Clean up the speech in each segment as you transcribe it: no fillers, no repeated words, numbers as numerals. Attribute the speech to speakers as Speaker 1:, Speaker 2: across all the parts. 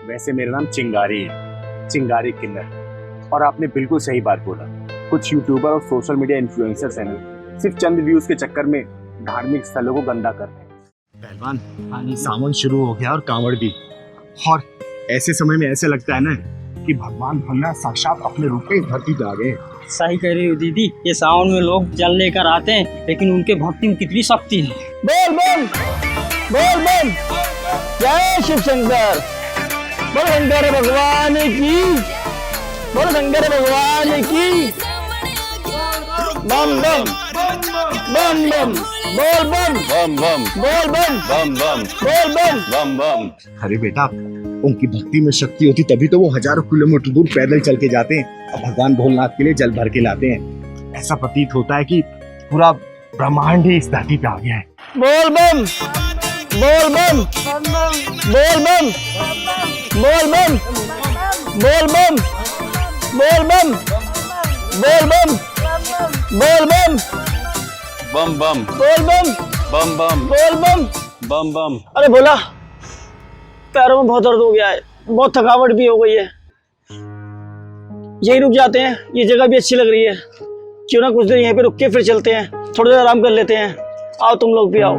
Speaker 1: वैसे मेरा नाम चिंगारी है, चिंगारी किन्नर। और आपने बिल्कुल सही बात बोला। कुछ यूट्यूबर और सोशल मीडिया इन्फ्लुएंसर्स हैं ना, सिर्फ चंद व्यूज के चक्कर में धार्मिक स्थलों को गंदा कर रहे हैं। पहलवान, सावन शुरू हो गया और कांवड़ भी। और ऐसे समय में ऐसे लगता है ना कि भगवान भोलेनाथ साक्षात अपने रूप में धरती पे आ गए।
Speaker 2: सही कह रही हो दीदी, ये सावन में लोग जल लेकर आते हैं, लेकिन उनके भक्ति में कितनी शक्ति है।
Speaker 3: बोल बोल बोल बोल, जय शिव शंकर, बोल शंकर भगवान की, बोल शंकर भगवान की। बम बम बम बम, बोल बम बम बम, बोल बम बम बम, बोल बम बम बम।
Speaker 1: अरे बेटा, उनकी भक्ति में शक्ति होती तभी तो वो हजारों किलोमीटर दूर पैदल चल के जाते हैं और भगवान भोलेनाथ के लिए जल भर के लाते हैं। ऐसा प्रतीत होता है कि पूरा ब्रह्मांड ही इस धरती पे आ गया है।
Speaker 3: बोल बम बोल बम बोल बम बोल बम बोल बम बोल बम बोल बम बोल बम
Speaker 4: बम बम
Speaker 3: बोल बम
Speaker 4: बम बम
Speaker 3: बोल बम
Speaker 4: बम बम।
Speaker 3: अरे भोला, पैरों में बहुत दर्द हो गया है, बहुत थकावट भी हो गई है। यही रुक जाते हैं, ये जगह भी अच्छी लग रही है। क्यों ना कुछ देर यहीं पे रुक के फिर चलते हैं, थोड़ी देर आराम कर लेते हैं। आओ तुम लोग भी आओ।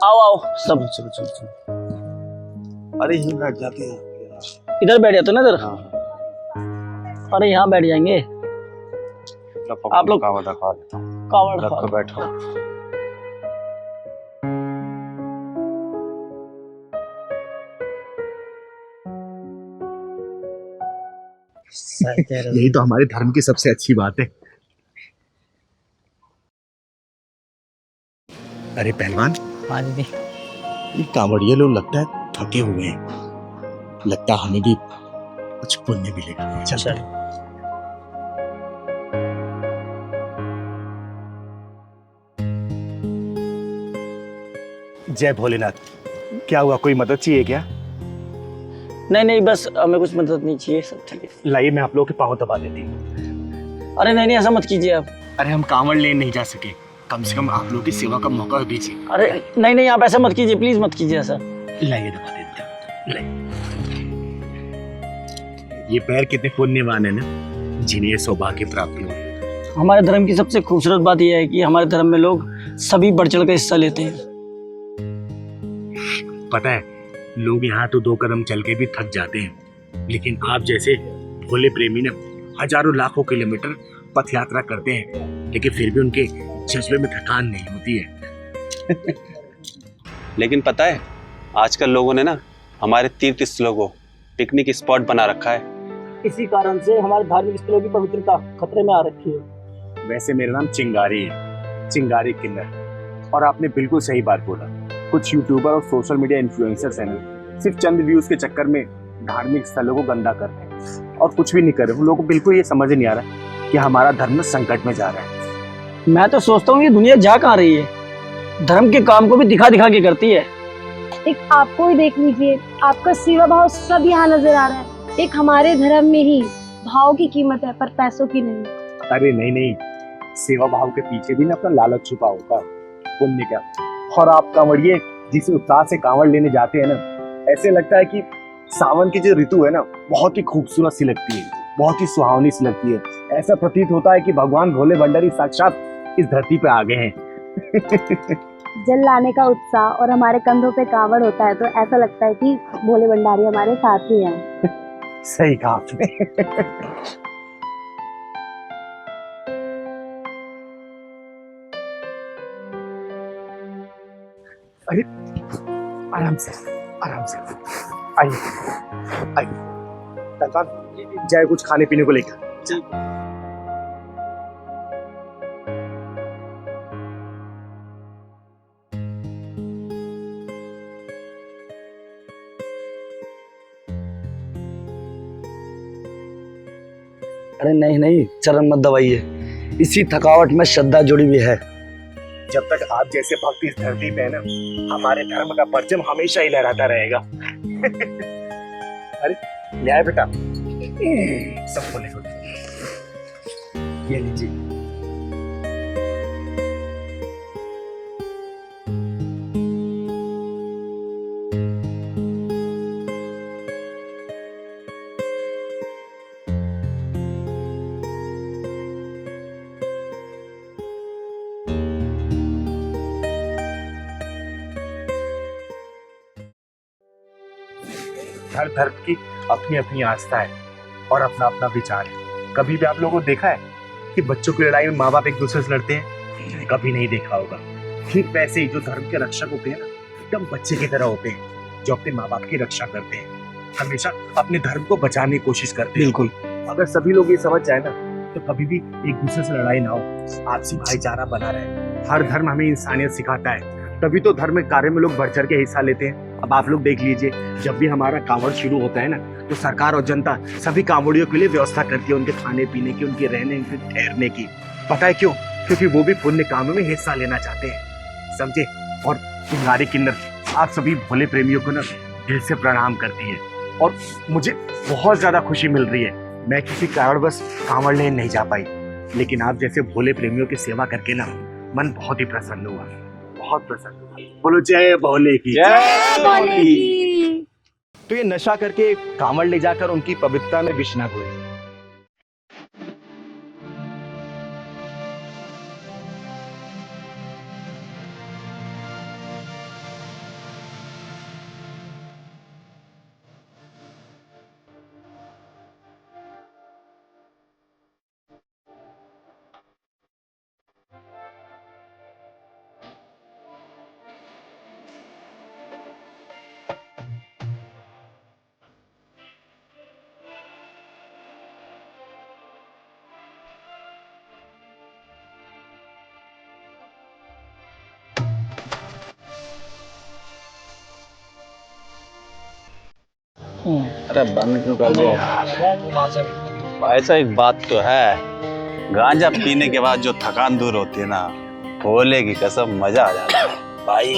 Speaker 3: आओ आओ सब।
Speaker 4: चलो चलो चलो। अरे यहीं बैठ जाते हैं।
Speaker 3: इधर बैठ जाते ना इधर। अरे यहाँ बैठ जाएंगे। आप लोग
Speaker 4: कावड़ रखवा देता हूँ।
Speaker 3: कावड़
Speaker 4: रखो,
Speaker 3: रखो।
Speaker 4: बैठो।
Speaker 1: यही तो हमारे धर्म की सबसे अच्छी बात है। अरे पहलवान,
Speaker 2: हाँ दीदी।
Speaker 1: ये कांवड़िए लोग लगता है थके हुए हैं। लगता है हमें भी कुछ पुण्य मिलेगा। चल। जय भोलेनाथ। क्या हुआ, कोई मदद चाहिए क्या?
Speaker 3: नहीं नहीं, बस हमें कुछ मदद नहीं चाहिए, सब ठीक है।
Speaker 1: लाइए, मैं आप लोगों के पाँव दबा देती हूँ।
Speaker 3: अरे नहीं नहीं, ऐसा मत कीजिए आप।
Speaker 1: अरे हम कांवड़ ले नहीं जा सके, कम से कम आप लोगों की सेवा का मौका दीजिए।
Speaker 3: अरे नहीं नहीं, आप ऐसा मत कीजिए, प्लीज मत कीजिए ऐसा।
Speaker 1: लाइए, दबा देते हैं। लाइए। ये पैर कितने पुण्यवान है ना, जिन्हें ये सौभाग्य प्राप्त हुआ।
Speaker 3: हमारे धर्म की सबसे खूबसूरत बात यह है कि हमारे धर्म में लोग सभी बढ़ चढ़ कर हिस्सा लेते हैं।
Speaker 1: पता है, लोग यहाँ तो 2 कदम चल के भी थक जाते हैं, लेकिन आप जैसे भोले प्रेमी ने हजारों लाखों किलोमीटर पथ यात्रा करते हैं, लेकिन फिर भी उनके जज्बे में थकान नहीं होती है।
Speaker 4: लेकिन पता है, आजकल लोगों ने ना हमारे तीर्थ स्थलों को पिकनिक स्पॉट बना रखा है।
Speaker 3: इसी कारण से हमारे धार्मिक स्थलों की पवित्रता खतरे में आ रखी है।
Speaker 1: वैसे मेरा नाम चिंगारी है, चिंगारी किन्नर। और आपने बिल्कुल सही बात बोला। कुछ यूट्यूबर और सोशल मीडिया इन्फ्लुएंसर्स हैं ना, सिर्फ चंद व्यूज के चक्कर में धार्मिक स्थलों को गंदा कर रहे हैं और कुछ भी नहीं कर रहे। उन लोगों को बिल्कुल ये समझ नहीं आ रहा कि हमारा धर्म संकट में जा रहा है।
Speaker 3: मैं तो सोचता हूँ ये दुनिया जा कहाँ रही है। धर्म के काम को भी दिखा दिखा के करती है।
Speaker 5: एक आपको ही देख लीजिए, आपका सेवा भाव सब यहाँ नजर आ रहा है। एक हमारे धर्म में ही भाव की कीमत है, पर पैसों की नहीं।
Speaker 1: अरे नहीं नहीं, सेवा भाव के पीछे भी ना अपना लालच छुपा होता है, पुण्य का। और आप कांवड़िए जिस उत्साह से कांवड़ लेने जाते हैं ना, ऐसे लगता है कि सावन की जो ऋतु है ना, बहुत ही खूबसूरत सी लगती है, बहुत ही सुहावनी सी लगती है। ऐसा प्रतीत होता है कि भगवान भोले भंडारी साक्षात इस धरती पे आ गए हैं।
Speaker 5: जल लाने का उत्साह और हमारे कंधों पे कावड़ होता है तो ऐसा लगता है कि भोले भंडारी हमारे साथ ही हैं।
Speaker 1: सही कहा आपने। अरे आराम से, आराम से। आइए आइए। पहलवान, जाए कुछ खाने पीने को लेकर।
Speaker 3: अरे नहीं नहीं, चरण मत दबाइए। इसी थकावट में श्रद्धा जुड़ी हुई है।
Speaker 1: जब तक आप जैसे भक्त इस धरती पे है ना, हमारे धर्म का परचम हमेशा ही लहराता रहेगा। अरे ले आए बेटा, सबको ले लो। ये लीजिए। हर धर्म की अपनी अपनी आस्था है और अपना अपना विचार है। कभी भी आप लोगों को देखा है कि बच्चों की लड़ाई में माँ बाप एक दूसरे से लड़ते हैं? कभी नहीं देखा होगा। ठीक वैसे ही जो धर्म के रक्षक होते हैं ना, एकदम बच्चे की तरह होते हैं, जो अपने माँ बाप की रक्षा करते हैं, हमेशा अपने धर्म को बचाने की कोशिश करते हैं।
Speaker 3: बिल्कुल।
Speaker 1: अगर सभी लोग ये समझ जाए ना, तो कभी भी एक दूसरे से लड़ाई ना हो, आपसी भाईचारा बना रहे। हर धर्म हमें इंसानियत सिखाता है, तभी तो धर्म कार्य में लोग बढ़ चढ़ के हिस्सा लेते हैं। अब आप लोग देख लीजिए, जब भी हमारा कांवड़ शुरू होता है ना, तो सरकार और जनता सभी कांवड़ियों के लिए व्यवस्था करती है, उनके खाने पीने की, उनके रहने, उनके ठहरने की। पता है क्यों? क्योंकि वो भी पुण्य कामों में हिस्सा लेना चाहते हैं, समझे। और चिंगारी किन्नर आप सभी भोले प्रेमियों को ना दिल से प्रणाम करती है और मुझे बहुत ज्यादा खुशी मिल रही है। मैं किसी कारणवश कांवड़ लेन नहीं जा पाई, लेकिन आप जैसे भोले प्रेमियों की सेवा करके ना मन बहुत ही प्रसन्न हुआ, बहुत प्रसन्न हुआ। बोलो जय भोले की
Speaker 5: जय भोले की।
Speaker 1: तो ये नशा करके कांवड़ ले जाकर उनकी पवित्रता में विष न घोले।
Speaker 4: अरे बंद क्यों कर दो? ऐसा एक बात तो है, गांजा पीने के बाद जो थकान दूर होती है ना, भोले की कसम मजा आ जाता है
Speaker 3: भाई।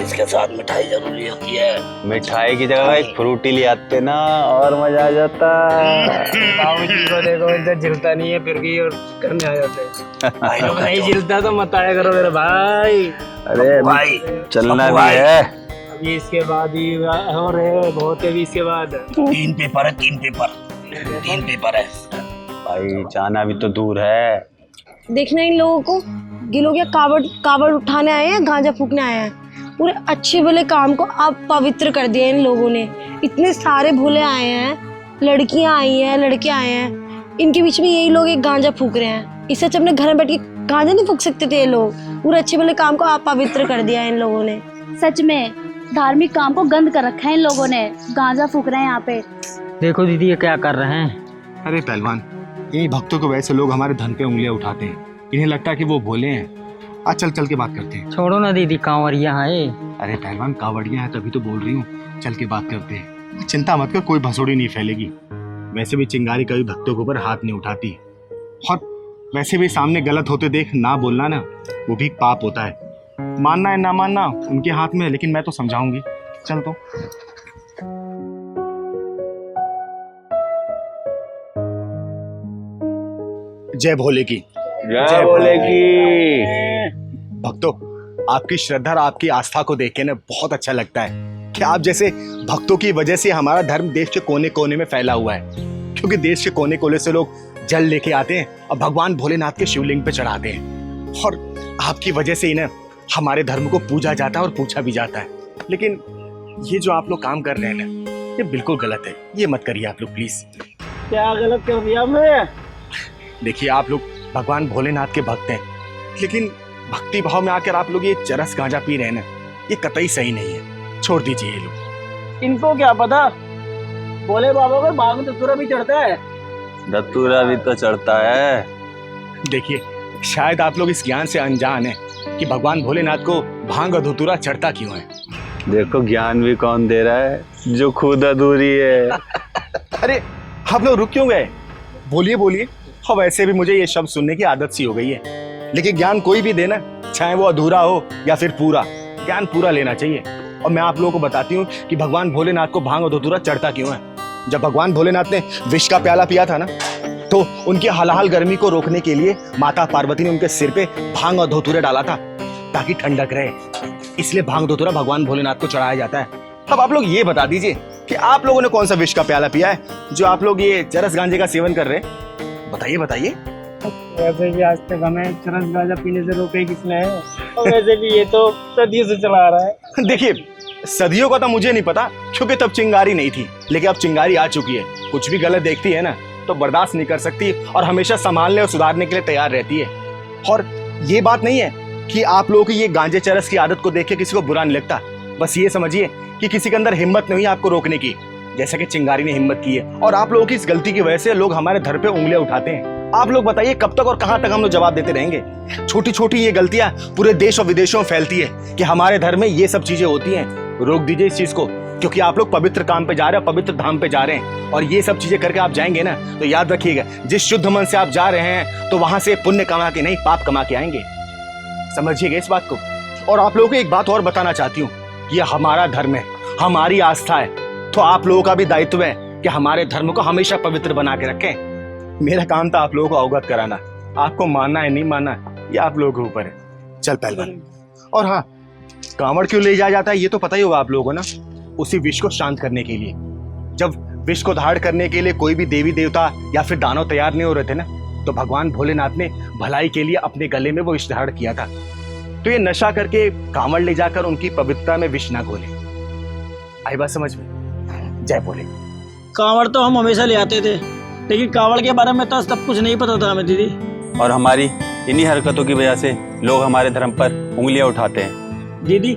Speaker 3: इसके साथ मिठाई जरूरी होती है।
Speaker 4: मिठाई की जगह एक फ्रूटी ले आते ना, और मजा आ जाता है।
Speaker 2: बाबूजी को देखो, इधर झिलता नहीं है फिर भी और करने आ जाते हैं।
Speaker 3: भाई लोग
Speaker 2: नहीं झिलता तो मत आया करो मेरे भाई।
Speaker 4: अरे
Speaker 3: भाई
Speaker 4: चलना भी
Speaker 3: भाई।
Speaker 4: है।
Speaker 2: अभी इसके बाद ही हो रहे बहुत है, भी इसके बाद
Speaker 3: 3 पेपर है, 3 पेपर है।
Speaker 4: भाई जाना भी तो दूर है।
Speaker 5: देखना इन लोगों को, ये लोग क्या कावड़ उठाने आए हैं, गांजा फूकने आए हैं। पूरे अच्छे भले काम को आप पवित्र कर दिया इन लोगों ने। इतने सारे भोले आए हैं, लड़कियां आई हैं, लड़के आए हैं, इनके बीच में यही लोग एक गांजा फूक रहे हैं। इससे अच्छा अपने घर में बैठ के गांजा नहीं फूक सकते थे ये लोग? पूरे अच्छे भले काम को आप पवित्र कर दिया इन लोगों ने।
Speaker 6: सच में धार्मिक काम को गंद कर रखा है इन लोगों ने। गांजा फूक रहे हैं यहाँ पे।
Speaker 2: देखो दीदी ये क्या कर रहे हैं।
Speaker 1: अरे पहलवान, इन्हीं भक्तों को वैसे लोग हमारे धन पे उंगलियां उठाते हैं, इन्हें लगता है कि वो भोले हैं। आज चल चल के बात करते हैं।
Speaker 2: छोड़ो ना दीदी, कांवरिया है।
Speaker 1: अरे पहलवान, कावड़ियां हैं तभी तो बोल रही हूँ, चल के बात करते हैं। चिंता मत कर, कोई भसोड़ी नहीं फैलेगी। वैसे भी चिंगारी कभी भक्तों के ऊपर हाथ नहीं उठाती, और वैसे भी सामने गलत होते देख ना बोलना ना, वो भी पाप होता है। मानना है ना मानना उनके हाथ में है, लेकिन मैं तो समझाऊंगी। चल तो। जय भोले की।
Speaker 4: जय भोले की।
Speaker 1: भक्तों, आपकी श्रद्धा और आपकी आस्था को देख के ना बहुत अच्छा लगता है कि आप जैसे भक्तों की वजह से हमारा धर्म देश के कोने कोने में फैला हुआ है। क्योंकि देश के कोने कोने से लोग जल लेके आते हैं और भगवान भोलेनाथ के शिवलिंग पे चढ़ाते हैं, और आपकी वजह से ही ना हमारे धर्म को पूजा जाता है और पूछा भी जाता है। लेकिन ये जो आप लोग काम कर रहे हैं ना, ये बिल्कुल गलत है। ये मत करिए आप लोग प्लीज।
Speaker 2: क्या गलत कर दिया मैं?
Speaker 1: देखिए, आप लोग भगवान भोलेनाथ के भक्त हैं, लेकिन भक्ति भाव में आकर आप लोग ये चरस गांजा पी रहे हैं ना, ये कतई सही नहीं है। छोड़ दीजिए ये लोग।
Speaker 2: इनको क्या पता, भोले बाबा को भांग धतूरा भी चढ़ता है।
Speaker 4: धतूरा भी तो चढ़ता है।
Speaker 1: देखिए, शायद आप लोग इस ज्ञान से अनजान हैं कि भगवान भोलेनाथ को भांग और धतूरा चढ़ता क्यों है।
Speaker 4: देखो ज्ञान भी कौन दे रहा है, जो खुद अधूरी है।
Speaker 1: अरे आप लोग रुक क्यों गए? बोलिए बोलिए। हाँ, वैसे भी मुझे ये शब्द सुनने की आदत सी हो गई है, लेकिन ज्ञान कोई भी देना, चाहे वो अधूरा हो या फिर पूरा, ज्ञान पूरा लेना चाहिए। और मैं आप लोगों को बताती हूँ कि भगवान भोलेनाथ को भांग और धतूरा चढ़ता क्यों है। जब भगवान भोलेनाथ ने विष का प्याला पिया था ना, तो उनकी हलाहल गर्मी को रोकने के लिए माता पार्वती ने उनके सिर पे भांग और धतूरे डाला था, ताकि ठंडक रहे। इसलिए भांग धतूरा भगवान भोलेनाथ को चढ़ाया जाता है। अब आप लोग ये बता दीजिए कि आप लोगों ने कौन सा विष का प्याला पिया है जो आप लोग ये चरस गांजे का सेवन कर रहे हैं? बताइए बताइए।
Speaker 2: वैसे भी आज तक हमें चरस गांजा पीने से रोके किसने है, और वैसे भी ये तो सदियों से चला आ रहा है।
Speaker 1: देखिए, सदियों का तो मुझे नहीं पता, क्योंकि तब चिंगारी नहीं थी, लेकिन अब चिंगारी आ चुकी है। कुछ भी गलत देखती है ना तो बर्दाश्त नहीं कर सकती और हमेशा संभालने और सुधारने के लिए तैयार रहती है। और ये बात नहीं है कि आप लोगों की ये गांजे चरस की आदत को देख के किसी को बुरा नहीं लगता, बस ये समझिए कि किसी के अंदर हिम्मत नहीं हुई आपको रोकने की, जैसा कि चिंगारी ने हिम्मत की है। और आप लोगों की इस गलती की वजह से लोग हमारे धर पे उंगलियां उठाते हैं। आप लोग बताइए कब तक और कहां तक हम लोग जवाब देते रहेंगे? छोटी छोटी ये गलतियां पूरे देश और विदेशों में फैलती है कि हमारे धर्म में ये सब चीजें होती हैं। रोक दीजिए इस चीज को, क्योंकि आप लोग पवित्र काम पे जा रहे हैं, पवित्र धाम पे जा रहे हैं, और ये सब चीजें करके आप जाएंगे ना तो याद रखिएगा, जिस शुद्ध मन से आप जा रहे हैं तो वहां से पुण्य कमा के नहीं, पाप कमा के आएंगे। समझिएगा इस बात को। और आप लोगों को एक बात और बताना चाहती हूँ, ये हमारा धर्म है, हमारी आस्था है, तो आप लोगों का भी दायित्व है कि हमारे धर्म को हमेशा पवित्र बना के रखें। मेरा काम था आप लोगों को अवगत कराना, आपको मानना है नहीं मानना ये आप लोगों के ऊपर है। चल पहलवान। और हाँ, कांवड़ क्यों ले जाया जाता है ये तो पता ही होगा आप लोगों को ना, उसी विष को शांत करने के लिए। जब विष को धारण करने के लिए कोई भी देवी देवता या फिर दानव तैयार नहीं हो रहे थे ना, तो भगवान भोलेनाथ ने भलाई के लिए अपने गले में वो विष धारण किया था। तो ये नशा करके कांवड़ ले जाकर उनकी पवित्रता में विष ना घोले। आई बात समझ में? जय भोले।
Speaker 3: कांवड़ तो हम हमेशा ले आते थे, लेकिन कांवड़ के बारे में तो सब कुछ नहीं पता था हमें दीदी।
Speaker 4: और हमारी इन्हीं हरकतों की वजह से लोग हमारे धर्म पर उंगलियां उठाते हैं।
Speaker 3: दीदी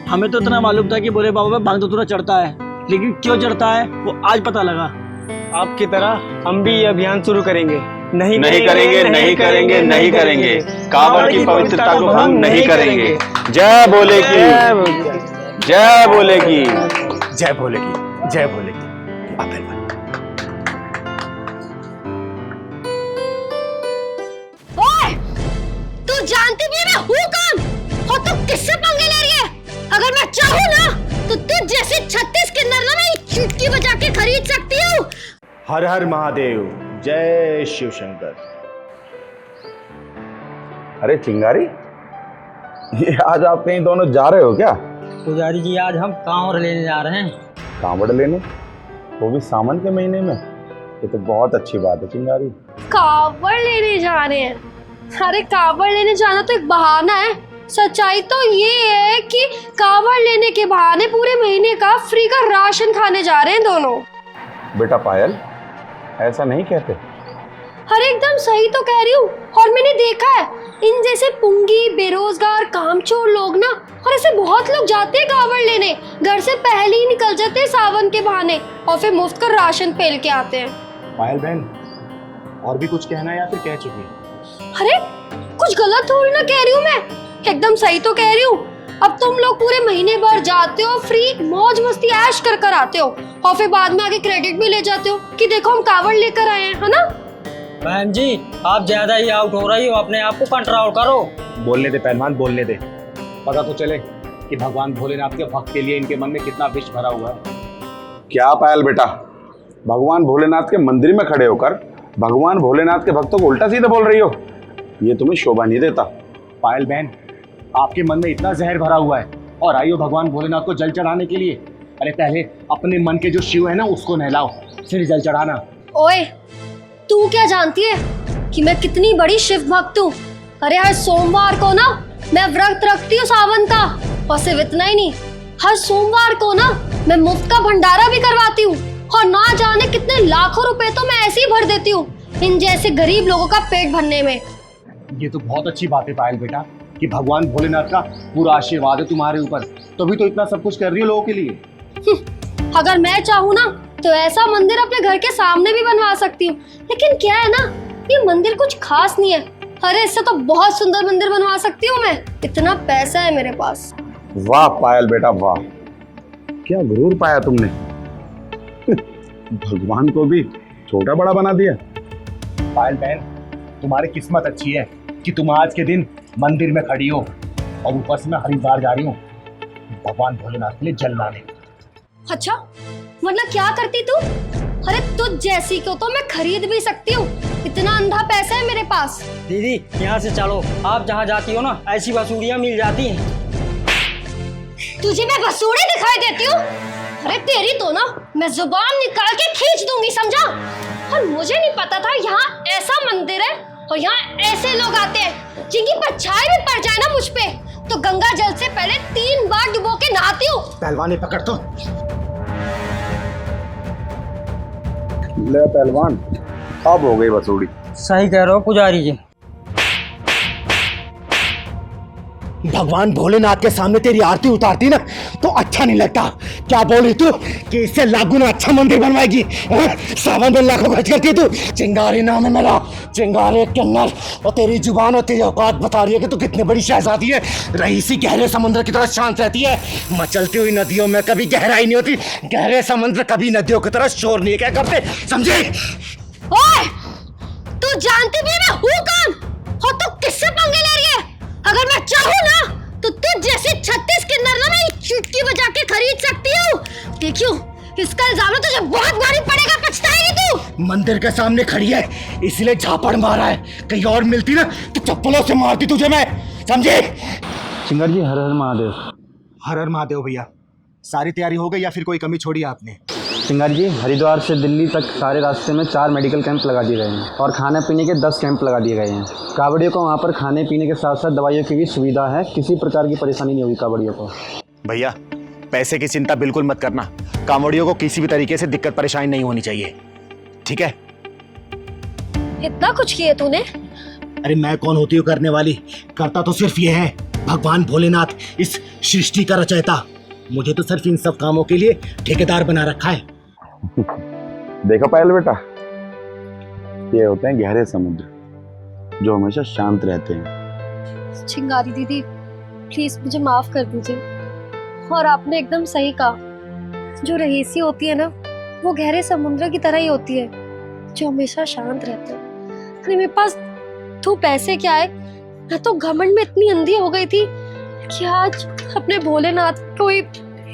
Speaker 3: हमें तो इतना मालूम था कि भोले बाबा पे भांग धतूरा चढ़ता है, लेकिन क्यों चढ़ता है वो आज पता लगा।
Speaker 2: आपकी तरह हम भी ये अभियान शुरू करेंगे।
Speaker 4: नहीं करेंगे, नहीं करेंगे, नहीं करेंगे। कांवड़ की पवित्रता को हम नहीं करेंगे। जय भोले की, जय भोले की,
Speaker 1: जय भोले की, जय भोले की। आ पहलवान।
Speaker 5: ओए, तू जानती भी है मैं हूँ कौन और तू किससे पंगे ले रही है? अगर मैं चाहूँ ना तो तुझ जैसे 36 किन्नर ना मैं चुटकी बजा के खरीद सकती हूँ।
Speaker 1: हर हर महादेव, जय शिव शंकर।
Speaker 7: अरे चिंगारी, ये आज आप कहीं दोनों जा रहे हो क्या?
Speaker 2: पुजारी जी आज हम कांवड़ लेने जा रहे हैं।
Speaker 7: कांवड़ लेने, वो भी सावन के महीने में? ये तो बहुत अच्छी बात है चिंगारी।
Speaker 5: कावड़ लेने जा रहे हैं? अरे कावड़ लेने जाना तो एक बहाना है, सच्चाई तो ये है कि कावड़ लेने के बहाने पूरे महीने का फ्री का राशन खाने जा रहे हैं दोनों।
Speaker 7: बेटा पायल, ऐसा नहीं कहते।
Speaker 5: अरे एकदम सही तो कह रही हूँ, और मैंने देखा है इन जैसे पुंगी बेरोजगार कामचोर लोग ना, और ऐसे बहुत लोग जाते हैं कावड़ लेने, घर से पहले ही निकल जाते हैं सावन के बहाने और फिर मुफ्त का राशन पेल के आते हैं।
Speaker 1: पायल बहन, और भी कुछ कहना है या फिर कह चुकी है?
Speaker 5: अरे कुछ गलत थोड़ी ना कह रही हूँ मैं, एकदम सही तो कह रही हूँ। अब तुम लोग पूरे महीने भर जाते हो, फ्री मौज मस्ती ऐश कर कर आते हो, और फिर बाद में आके क्रेडिट भी ले जाते हो कि देखो हम कावड़ लेकर आए हैं, है ना?
Speaker 2: बहन जी आप ज्यादा ही आउट हो रही हो, अपने आप को कंट्रोल करो।
Speaker 1: बोलने दे पहलवान, बोलने दे। पता तो चले कि भगवान भोलेनाथ के भक्त के लिए इनके मन में कितना विष भरा हुआ है।
Speaker 7: क्या पायल बेटा, भगवान भोलेनाथ के मंदिर में खड़े होकर भगवान भोलेनाथ के भक्तों को उल्टा सीधा बोल रही हो? ये तुम्हें शोभा नहीं देता।
Speaker 1: पायल बहन, आपके मन में इतना जहर भरा हुआ है और आई हो भगवान भोलेनाथ को जल चढ़ाने के लिए। अरे पहले अपने मन के जो शिव है ना उसको नहलाओ, फिर जल चढ़ाना।
Speaker 5: ओए, तू क्या जानती है कि मैं कितनी बड़ी शिव भक्त हूँ? अरे हर सोमवार को ना मैं व्रत रखती हूँ सावन का, और सिर्फ इतना ही नहीं, हर सोमवार को ना मैं मुफ्त का भंडारा भी करवाती हूँ, और ना जाने कितने लाखों रुपए तो मैं ऐसे ही भर देती हूँ इन जैसे गरीब लोगों का पेट भरने में।
Speaker 1: ये तो बहुत अच्छी बात है पायल बेटा कि भगवान भोलेनाथ का पूरा आशीर्वाद है तुम्हारे ऊपर, तभी तो इतना सब कुछ कर रही हो लोगों के लिए।
Speaker 5: अगर मैं चाहूँ ना तो ऐसा मंदिर अपने घर के सामने भी बनवा सकती हूँ, लेकिन क्या है ना, ये मंदिर कुछ खास नहीं है। अरे इससे तो बहुत सुंदर मंदिर बनवा सकती हूँ मैं, इतना पैसा है मेरे पास।
Speaker 7: वाह पायल बेटा वाह, क्या गुरूर पाया तुमने। भगवान को भी छोटा बड़ा बना दिया।
Speaker 1: पायल बहन, तुम्हारी किस्मत अच्छी है कि तुम आज के दिन मंदिर में खड़ी हो, और ऊपर से मैं हरिद्वार जा रही हूँ भगवान भोलेनाथ के लिए जल लाने।
Speaker 5: अच्छा, मतलब क्या करती तू? अरे तुझ जैसी को तो मैं खरीद भी सकती हूँ, इतना अंधा पैसा है मेरे पास।
Speaker 2: दीदी यहाँ से चलो, आप जहाँ जाती हो ना ऐसी बसूड़ियाँ मिल जाती हैं।
Speaker 5: तुझे मैं बसूड़े दिखाई देती हूँ? अरे तेरी तो ना मैं जुबान निकाल के खींच दूंगी, समझा? और मुझे नहीं पता था यहाँ ऐसा मंदिर है और यहाँ ऐसे लोग आते हैं जिनकी परछाई भी पड़ जाए ना मुझ पे तो गंगा जल से पहले 3 बार डुबो के नहाती हूँ।
Speaker 1: पहलवानी पकड़ तो।
Speaker 7: ले पहलवान, अब हो गई बसूड़ी।
Speaker 2: सही कह रहे हो पुजारी जी।
Speaker 1: भगवान भोलेनाथ के सामने तेरी आरती उतारती ना तो अच्छा नहीं लगता। क्या बोली तू कि इससे लाख गुना अच्छा मंदिर बनवाएगी? सावन में लाखों खर्च करती है तू। चिंगारी नाम है मेरा, चिंगारी किन्नर। और तेरी जुबान और तेरी औकात बता रही है कि तू कितनी बड़ी शहजादी है। रईसी गहरे समुद्र की तरह शांत रहती है। मचलती हुई नदियों में कभी गहराई नहीं होती। गहरे समुद्र कभी नदियों की तरह शोर नहीं क्या करते, समझे?
Speaker 5: ओए, तू जानती भी है मैं हूँ कौन और तू किससे पंगे ले रही है? अगर मैं चाहूँ ना तो तुझ जैसे 36 किन्नर ना मैं चुटकी बजा के खरीद सकती हूँ। देखियो, इसका इल्जाम तुझे बहुत भारी पड़ेगा, पछताएगी तू।
Speaker 1: मंदिर के सामने खड़ी है इसलिए झापड़ मारा है। कहीं और मिलती ना तो चप्पलों से मारती तुझे मैं, समझे?
Speaker 3: चिंगारी जी हर हर महादेव।
Speaker 1: हर हर महादेव भैया। सारी तैयारी हो गई या फिर कोई कमी छोड़ी आपने?
Speaker 3: चिंगारी जी हरिद्वार से दिल्ली तक सारे रास्ते में 4 मेडिकल कैंप लगा दिए गए हैं और खाने पीने के 10 कैंप लगा दिए गए हैं। कावड़ियों को वहाँ पर खाने पीने के साथ साथ दवाइयों की भी सुविधा है। किसी प्रकार की परेशानी नहीं होगी कावड़ियों को।
Speaker 1: भैया पैसे की चिंता बिल्कुल मत करना। कांवड़ियों को किसी भी तरीके से दिक्कत परेशानी नहीं होनी चाहिए, ठीक है?
Speaker 5: इतना कुछ किया तूने?
Speaker 1: अरे मैं कौन होती हूँ करने वाली? करता तो सिर्फ ये है भगवान भोलेनाथ, इस सृष्टि का रचयिता। मुझे तो सिर्फ इन सब कामों के लिए ठेकेदार बना रखा है।
Speaker 7: देखो पायल बेटा, ये होते हैं गहरे समुद्र जो हमेशा शांत रहते हैं।
Speaker 5: चिंगारी दीदी, प्लीज मुझे माफ कर दीजिए। और आपने एकदम सही कहा, जो रहीसी होती है ना वो गहरे समुद्र की तरह ही होती है जो हमेशा शांत रहते हैं। अरे मेरे पास तो पैसे क्या है, मैं तो घमंड में इतनी अंधी हो गई थी कि आज अपने भोलेनाथ को ही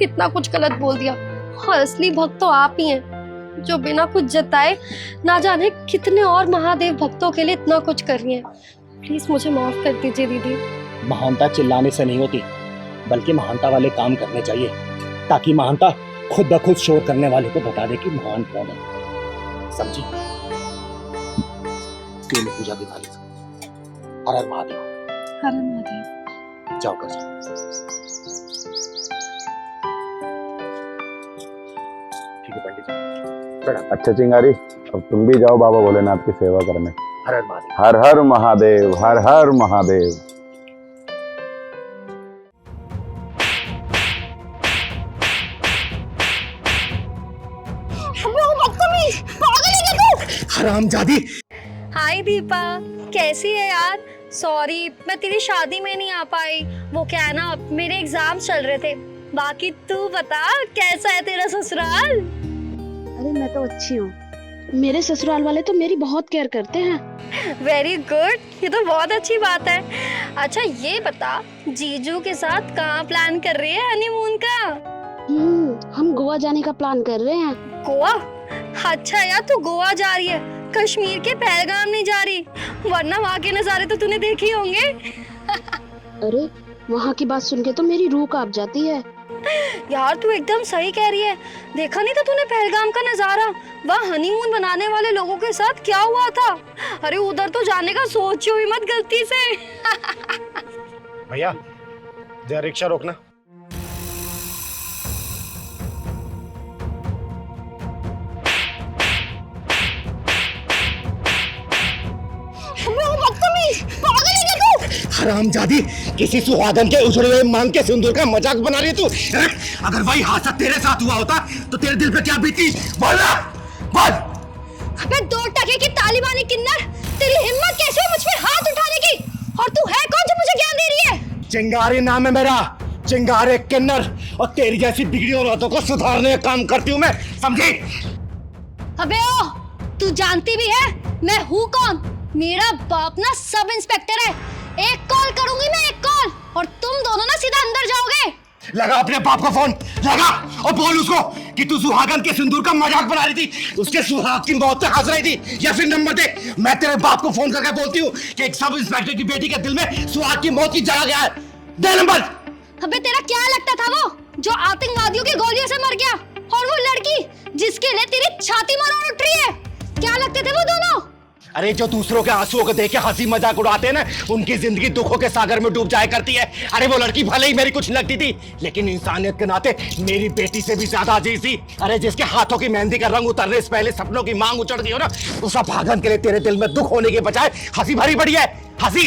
Speaker 5: इतना कुछ गलत बोल दिया। और असली भक्त तो आप ही हैं जो बिना कुछ जताए ना जाने कितने और महादेव भक्तों के लिए इतना कुछ कर रही हैं। प्लीज मुझे माफ कर दीजिए दीदी।
Speaker 1: महानता चिल्लाने से नहीं होती, बल्कि महानता वाले काम करने चाहिए, ताकि महानता खुद ब खुद शोर करने वाले को बता दे कि महान कौन है, समझी? केले पूजा की थाली से हर हर महादेव।
Speaker 5: हर महादेव।
Speaker 1: जाओ कर जाओ। ठीक है पंडित जी, प्रणाम।
Speaker 7: अच्छा चिंगारी, अब तुम भी जाओ बाबा भोलेनाथ की सेवा करने।
Speaker 1: हर हर महादेव।
Speaker 7: हर हर महादेव, हर हर महादेव।
Speaker 1: हरामजादी।
Speaker 5: हाय दीपा, कैसी है यार? सॉरी मैं तेरी शादी में नहीं आ पाई। वो क्या है ना, मेरे एग्जाम चल रहे थे। बाकी तू बता कैसा है तेरा ससुराल?
Speaker 6: अरे मैं तो अच्छी हूँ। मेरे ससुराल वाले तो मेरी बहुत केयर करते हैं।
Speaker 5: वेरी गुड, ये तो बहुत अच्छी बात है। अच्छा ये बता, जीजू के साथ कहाँ प्लान कर रही है हनीमून का?
Speaker 6: हम गोवा जाने का प्लान कर रहे हैं।
Speaker 5: गोवा? अच्छा यार, तू गोवा जा रही है, कश्मीर के पहलगाम नहीं जा रही, वरना वहाँ के नज़ारे तो तूने देखे ही होंगे।
Speaker 6: अरे वहाँ की बात सुन के तो मेरी रूह कांप जाती है।
Speaker 5: यार तू एकदम सही कह रही है। देखा नहीं था तूने पहलगाम का नज़ारा? वहाँ हनीमून बनाने वाले लोगों के साथ क्या हुआ था? अरे उधर तो जाने का सोचो ही मत गलती से।
Speaker 1: भैया जरा रिक्शा रोकना। हरामजादी, किसी सुहागन के उछड़े हुए मांग के सिंदूर का मजाक बना रही तू? अगर वही हादसा तेरे साथ हुआ होता तो तेरे दिल पे क्या बीती? बोल ना, बोल।
Speaker 5: अबे 2 टके की तालिबानी किन्नर, तेरी हिम्मत कैसे है मुझ पे हाथ उठाने की? और तू है कौन जो मुझे ज्ञान दे रही है?
Speaker 1: चिंगारी नाम है मेरा, चिंगारे किन्नर। और तेरी जैसी बिगड़ी औरतों को सुधारने का काम करती हूँ मैं, समझी?
Speaker 5: अबे ओ, तू जानती भी है मैं हूँ कौन? मेरा बाप ना सब इंस्पेक्टर है। एक कॉल करूंगी मैं, एक कॉल, और तुम दोनों ना सीधा अंदर जाओगे।
Speaker 1: लगा अपने बाप को फोन, लगा और बोल उसको कि तू सुहागन के सिंदूर का मजाक बना रही थी, उसके सुहाग की मौत पे हंस रही थी। या फिर नंबर दे, मैं तेरे बाप को फोन करके बोलती हूँ कि एक सब इंस्पेक्टर की बेटी के दिल में सुहाग की मौत की जगह गया है। दे नंबर।
Speaker 5: अबे तेरा क्या लगता था वो जो आतंकवादियों की गोलियों से मर गया, और वो लड़की जिसके लिए तेरी छाती मरोड़ उठ रही है, क्या लगते थे वो दोनों?
Speaker 8: अरे जो दूसरों के आंसुओं को देख के हंसी मजाक उड़ाते हैं ना, उनकी जिंदगी दुखों के सागर में डूब जाया करती है। अरे वो लड़की भले ही मेरी कुछ लगती थी, लेकिन इंसानियत के नाते मेरी बेटी से भी ज्यादा अजीज थी। अरे जिसके हाथों की मेहंदी का रंग उतरने से पहले सपनों की मांग उचड़ गई हो ना, उसका भागन के लिए तेरे दिल में दुख होने के बजाय हंसी भरी पड़ी है। हंसी।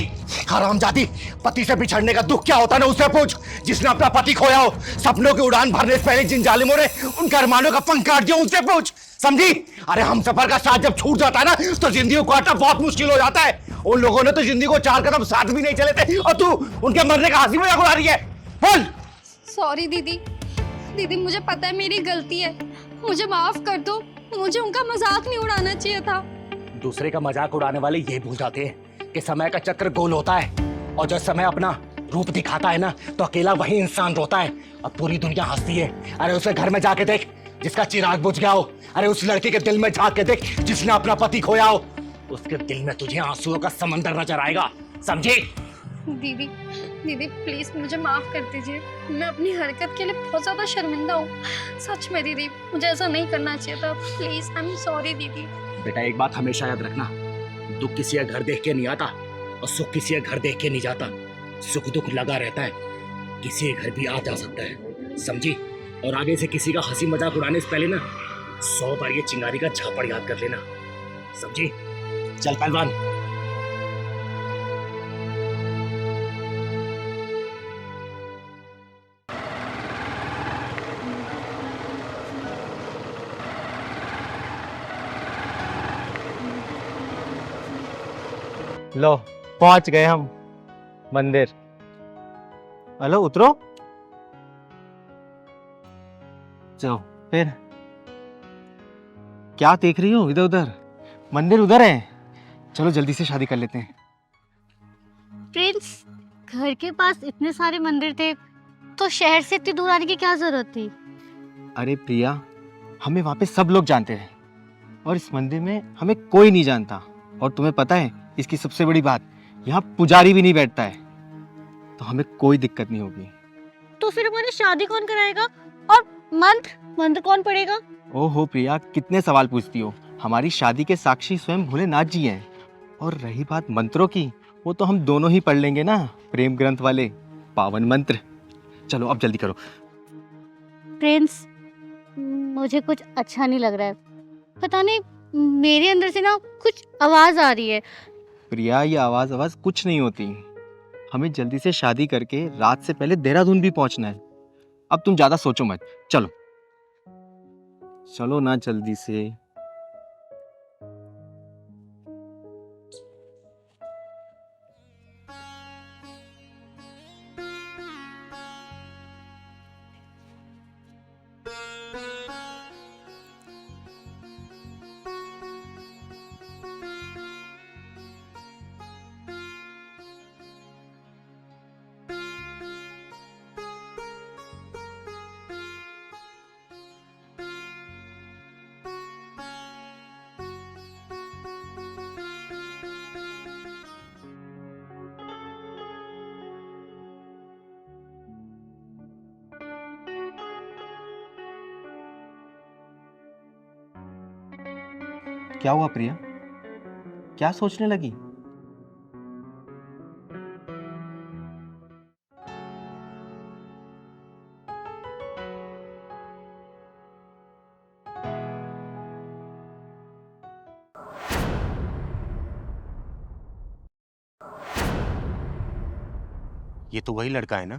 Speaker 8: हरामजादी, पति से बिछड़ने का दुख क्या होता है ना, उससे पूछ जिसने अपना पति खोया हो। सपनों की उड़ान भरने से पहले जिन जालिमों ने उनके अरमानों का पंख काट दिया, उनसे पूछ। समझी? अरे हम सफर का साथ जब छूट जाता है ना, तो जिंदगी को काटना बहुत मुश्किल हो जाता है। उन लोगों ने तो जिंदगी को 4 कदम साथ भी नहीं चले थे, और तू उनके मरने का हंसी मजाक उड़ा रही है। बोल।
Speaker 9: सॉरी दीदी, दीदी मुझे पता है मेरी गलती है, मुझे माफ कर दो। मुझे उनका मजाक नहीं उड़ाना चाहिए था।
Speaker 8: दूसरे का मजाक उड़ाने वाले ये भूल जाते हैं कि समय का चक्र गोल होता है, और जब समय अपना रूप दिखाता है ना, तो अकेला वही इंसान रोता है और पूरी दुनिया हंसती है। अरे उसे घर में जाके देख जिसका चिराग बुझ गया हो। अरे उस लड़के के दिल में झांक के देख जिसने अपना पति खोया हो। उसके दिल में तुझे आंसुओं का समंदर नजर आएगा। समझी?
Speaker 9: दीदी, दीदी प्लीज मुझे माफ कर दीजिए। मैं अपनी हरकत के लिए बहुत ज्यादा शर्मिंदा हूँ। सच में दीदी, मुझे ऐसा नहीं करना चाहिए था। प्लीज, आई एम सॉरी दीदी।
Speaker 8: बेटा एक बात हमेशा याद रखना, दुख किसी का घर देख के नहीं आता और सुख किसी का घर देख के नहीं जाता। सुख दुख लगा रहता है, किसी के घर भी आ जा सकता है। समझी? और आगे से किसी का हंसी मजाक उड़ाने से पहले ना 100 बार ये चिंगारी का झापड़ याद कर लेना। समझी? चल पहलवान।
Speaker 10: लो पहुंच गए हम मंदिर। हेलो उतरो। चलो फिर क्या देख रही हो इधर उधर? मंदिर उधर है, चलो जल्दी से शादी कर लेते हैं।
Speaker 11: प्रिंस, घर के पास इतने सारे मंदिर थे तो शहर से इतनी दूर आने की क्या जरूरत थी?
Speaker 10: अरे प्रिया, हमें वहाँ पे सब लोग जानते हैं और इस मंदिर में हमें कोई नहीं जानता। और तुम्हें पता है इसकी सबसे बड़ी बात, यहाँ पुजारी भी नहीं बैठता है, तो हमें कोई दिक्कत नहीं होगी।
Speaker 11: तो फिर हमारी शादी कौन कराएगा? और मंत्र कौन पड़ेगा?
Speaker 10: ओहो प्रिया, कितने सवाल पूछती हो। हमारी शादी के साक्षी स्वयं भोलेनाथ जी हैं। और रही बात मंत्रों की, वो तो हम दोनों ही पढ़ लेंगे ना, प्रेम ग्रंथ वाले पावन मंत्र। चलो अब जल्दी करो।
Speaker 11: प्रिंस, मुझे कुछ अच्छा नहीं लग रहा है। पता नहीं मेरे अंदर से ना कुछ आवाज आ रही है।
Speaker 10: प्रिया, ये आवाज कुछ नहीं होती। हमें जल्दी से शादी करके रात से पहले देहरादून भी पहुंचना है। अब तुम ज्यादा सोचो मत, चलो चलो ना जल्दी से। क्या हुआ प्रिया, क्या सोचने लगी?
Speaker 1: ये तो वही लड़का है ना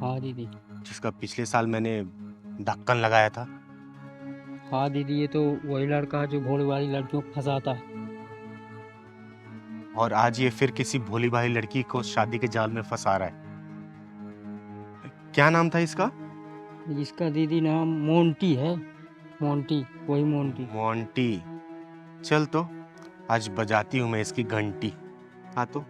Speaker 2: हाँ दीदी।
Speaker 1: जिसका पिछले साल मैंने ढक्कन लगाया था?
Speaker 2: हाँ दीदी, ये तो वही लड़का है जो भोली वाली लड़कियों को फंसाता है।
Speaker 1: और आज ये फिर किसी भोली भाली लड़की को शादी के जाल में फंसा रहा है। क्या नाम था इसका?
Speaker 2: इसका दीदी नाम मोंटी है। मोंटी, वही मोंटी।
Speaker 1: मोंटी। चल तो आज बजाती हूँ मैं इसकी घंटी। हाँ तो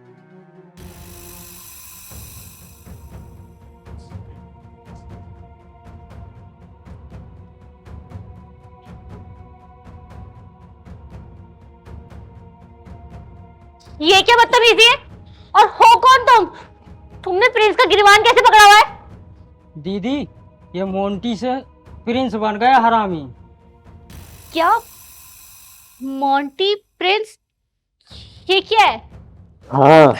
Speaker 11: ये क्या बदतमीजी है? और हो कौन तुम? तुमने प्रिंस का गिरबान कैसे पकड़ा हुआ है?
Speaker 2: दीदी, ये मोंटी से प्रिंस बन गया हरामी।
Speaker 11: क्या मोंटी प्रिंस? ये क्या है?
Speaker 8: हाँ,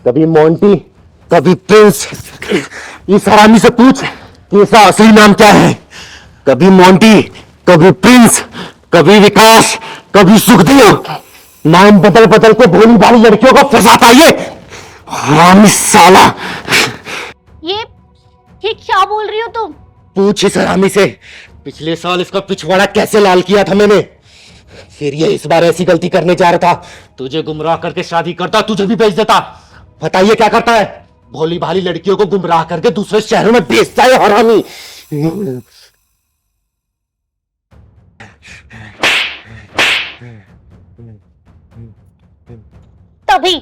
Speaker 8: कभी मोंटी, कभी प्रिंस। इस हरामी से पूछ कि इसका असली नाम क्या है। कभी मोंटी, कभी प्रिंस, कभी विकास, कभी सुखदेव। नाम बदल बदल के भोली भाली लड़कियों को फंसाता ये हरामी साला।
Speaker 11: ये क्या बोल रही हो तुम?
Speaker 8: पूछ इस हरामी से पिछले साल इसका पिछवाड़ा कैसे लाल किया था मैंने। फिर ये इस बार ऐसी गलती करने जा रहा था, तुझे गुमराह करके शादी करता, तुझे भी बेच देता। बताइए क्या करता है? भोली भाली लड़कियों को गुमराह करके दूसरे शहरों में बेचता है हरामी।
Speaker 11: तभी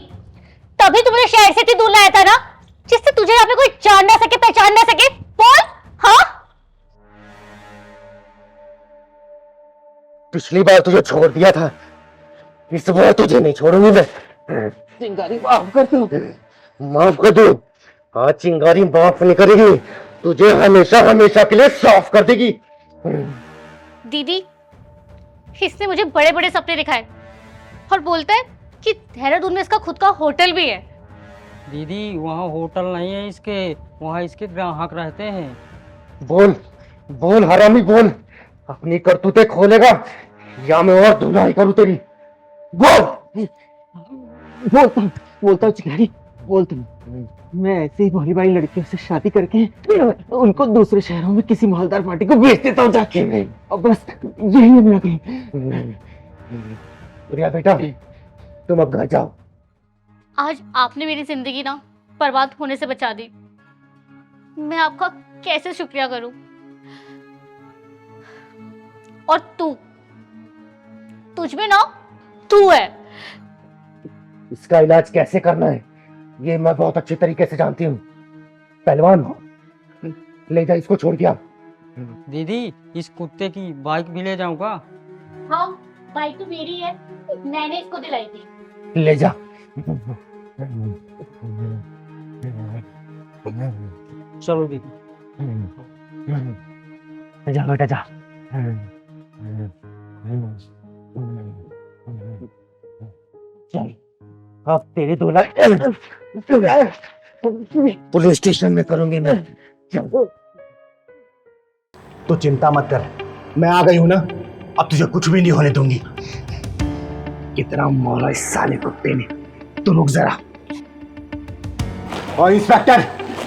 Speaker 11: तभी तुमने शहर से इतनी दूर लाया था ना, जिससे तुझे यहाँ पे कोई जान ना सके, पहचान ना सके। बोल। हाँ,
Speaker 8: पिछली बार तुझे छोड़ दिया था, इस बार तुझे नहीं छोड़ूंगी मैं। चिंगारी माफ कर दो, माफ कर दो। हाँ, चिंगारी माफ नहीं करेगी, तुझे हमेशा हमेशा के लिए साफ कर देगी।
Speaker 11: दीदी, इसने मुझे बड़े बड़े सपने दिखाए और बोलता है कि देहरादून में इसका खुद का होटल भी है।
Speaker 2: दीदी वहाँ होटल नहीं है इसके, वहाँ इसके ग्राहक रहते हैं।
Speaker 8: बोल बोल हरामी बोल, अपनी करतूतें खोलेगा या मैं और धुलाई करूं तेरी। बोल।
Speaker 10: बोलता चिंगारी, बोलता मैं ऐसे ही भोली भाली लड़कियों से शादी करके उनको दूसरे शहरों में किसी मालदार पार्टी को बेच देता हूँ जाके। अब बस यही है मेरा काम।
Speaker 8: प्रिया बेटा, तुम अब घर जाओ।
Speaker 11: आज आपने मेरी जिंदगी ना बर्बाद होने से बचा दी। मैं आपका कैसे शुक्रिया करूं? और तुझ में ना तू है।
Speaker 8: इसका इलाज कैसे करना है ये मैं बहुत अच्छे तरीके से जानती हूँ। पहलवान, ले जा इसको, छोड़ दिया।
Speaker 2: दीदी इस कुत्ते की बाइक भी ले जाऊंगा।
Speaker 11: हाँ, बाइक तो मेरी है, मैंने इसको दिलाई थी।
Speaker 8: ले जा।
Speaker 2: चलो दीदी।
Speaker 8: जा बेटा जा। चल, अब तेरी धुलाई पुलिस स्टेशन में करूंगी मैं।
Speaker 12: तो चिंता मत कर, मैं आ गई हूं ना, अब तुझे कुछ भी नहीं होने दूंगी। कितना मारा इस साले कुत्ते ने, तो रुक जरा। और इंस्पेक्टर,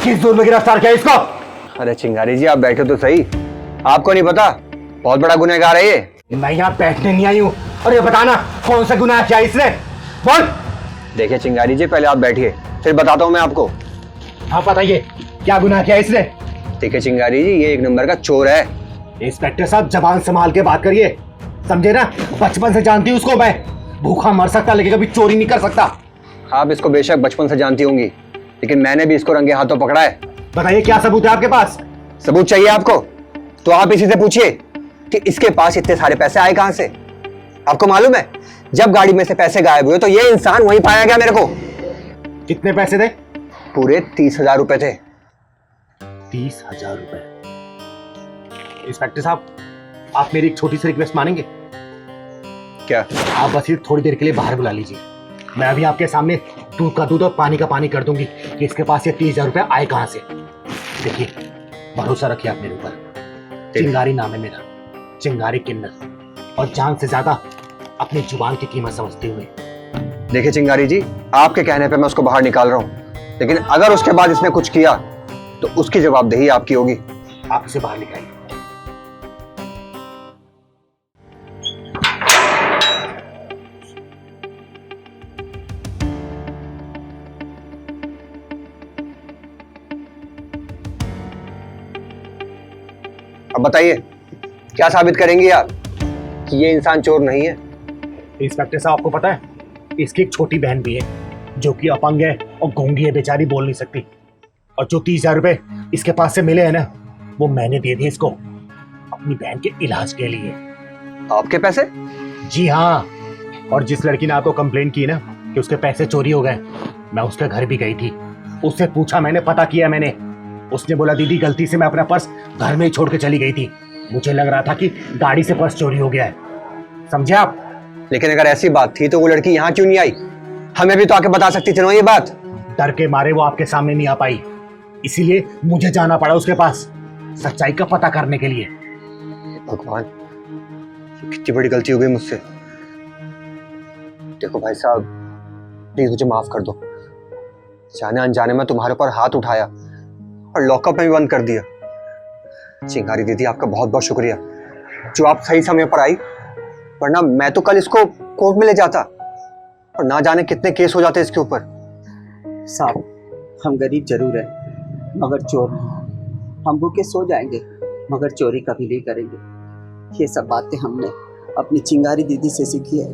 Speaker 12: किस जोर में गिरफ्तार किया इसको?
Speaker 4: अरे चिंगारी जी, आप बैठे तो सही, आपको नहीं पता बहुत बड़ा गुनहगार है ये।
Speaker 12: मैं यहाँ बैठने नहीं आई हूँ, और ये बताना कौन सा गुनाह किया इसने, बोल।
Speaker 4: देखिए चिंगारी जी, पहले आप बैठिए, फिर बताता हूँ मैं आपको।
Speaker 12: हाँ बताइए, क्या गुनाह किया इसने?
Speaker 4: देखिए चिंगारी जी, ये एक नंबर का चोर है।
Speaker 12: इंस्पेक्टर साहब, जबान संभाल के बात करिए, समझे ना? बचपन से जानती हूँ उसको मैं, भूखा मर सकता लेकिन कभी चोरी नहीं कर सकता।
Speaker 4: आप इसको बेशक बचपन से जानती होंगी, लेकिन मैंने भी इसको रंगे हाथों पकड़ा है।
Speaker 12: बताइए क्या सबूत है आपके पास?
Speaker 4: सबूत चाहिए आपको तो आप इसी से पूछिए कि इसके पास इतने सारे पैसे आए कहां से। आपको मालूम है, जब गाड़ी में से पैसे गायब हुए तो ये इंसान वहीं पाया गया मेरे को।
Speaker 12: कितने पैसे थे?
Speaker 4: पूरे 30,000 रुपए थे।
Speaker 12: 30,000 रुपए? इंस्पेक्टर साहब, आप मेरी एक छोटी सी रिक्वेस्ट मानेंगे?
Speaker 4: क्या?
Speaker 12: आप बस ये थोड़ी देर के लिए बाहर बुला लीजिए, मैं अभी आपके सामने दूध का दूध और पानी का पानी कर दूंगी कि इसके पास ये 30,000 रुपए आए कहां से। देखिए, भरोसा रखिए आप मेरे ऊपर, चिंगारी नाम है मेरा, चिंगारी किन्नर, और जान से ज्यादा अपनी जुबान की कीमत समझते हुए।
Speaker 4: देखिए चिंगारी जी, आपके कहने पे मैं उसको बाहर निकाल रहा हूँ, लेकिन अगर उसके बाद इसने कुछ किया तो उसकी जवाबदेही आपकी होगी।
Speaker 12: आप इसे बाहर निकालिए।
Speaker 4: अब बताइए, क्या साबित करेंगे आप कि ये इंसान चोर नहीं है?
Speaker 12: इंस्पेक्टर साहब, आपको पता है इसकी एक छोटी बहन भी है जो कि अपंग है और गूंगी है, बेचारी बोल नहीं सकती, और जो 30,000 रुपए इसके पास से मिले हैं ना, वो मैंने दे दिए इसको अपनी बहन के इलाज के लिए।
Speaker 4: आपके पैसे?
Speaker 12: जी हाँ, और जिस लड़की ने आपको कंप्लेन की ना कि उसके पैसे चोरी हो गए, मैं उसके घर भी गई थी, उससे पूछा मैंने, पता किया मैंने, उसने बोला दीदी गलती से मैं अपना पर्स घर में ही छोड़ के चली गई थी, मुझे लग रहा था कि गाड़ी से पर्स चोरी हो गया है, समझे आप?
Speaker 4: लेकिन अगर ऐसी बात थी तो वो लड़की यहाँ क्यों नहीं आई? हमें भी तो आके बता सकती थी ना ये बात।
Speaker 12: डर के मारे वो आपके सामने नहीं आ पाई, इसीलिए मुझे जाना पड़ा उसके पास सच्चाई का पता करने के लिए।
Speaker 4: भगवान, ये कितनी बड़ी गलती हो गई मुझसे। देखो भाई साहब, प्लीज मुझे माफ कर दो। जाने अनजाने में तुम्हारे ऊपर हाथ उठाया और लॉकअप में भी बंद कर दिया। चिंगारी दीदी, आपका बहुत बहुत शुक्रिया जो आप सही समय पर आई, वरना मैं तो कल इसको कोर्ट में ले जाता और ना जाने कितने केस हो जाते इसके ऊपर।
Speaker 13: साहब, हम गरीब जरूर हैं मगर चोर नहीं। हम भूखे सो जाएंगे मगर चोरी कभी नहीं करेंगे। ये सब बातें हमने अपनी चिंगारी दीदी से सीखी है।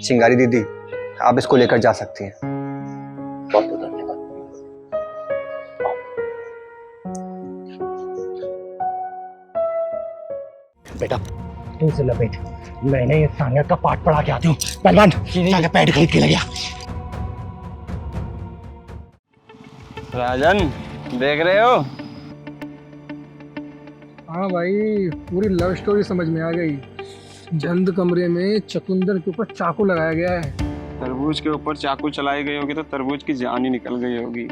Speaker 4: चिंगारी दीदी, आप इसको लेकर जा सकती हैं। बहुत बहुत धन्यवाद।
Speaker 12: बेटा तू से लपेट, मैंने इंसानियत का पाठ पढ़ा के आती हूँ। पहलवान जाके पैड खरीद के ले गया।
Speaker 3: राजन, देख रहे हो?
Speaker 14: हाँ भाई, पूरी लव स्टोरी समझ में आ गई। बंद कमरे में चकुंदर के ऊपर चाकू लगाया गया है।
Speaker 3: तरबूज के ऊपर चाकू चलाई गई होगी तो तरबूज की जान ही निकल गई होगी।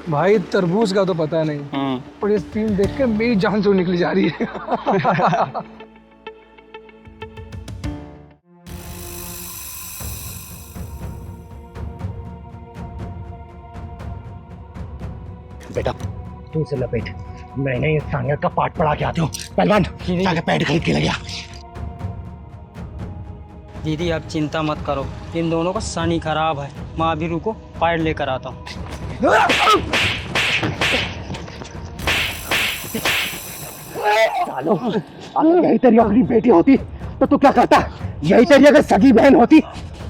Speaker 14: भाई तरबूज का तो पता नहीं, पर ये सीन देख के मेरी जान जो निकली जा रही है।
Speaker 12: बेटा तू से लपेट, मैंने इंसानियत का पाठ पढ़ा के आती हूँ। पहलवान जाके पैड खरीद के ले गया।
Speaker 2: दीदी आप चिंता मत करो, इन दोनों का शनि खराब है। मैं अभी रुको, पैड लेकर आता हूँ।
Speaker 12: सालो, अगर यही तेरी अपनी बेटी होती तो तू क्या करता? यही तेरी अगर सगी बहन होती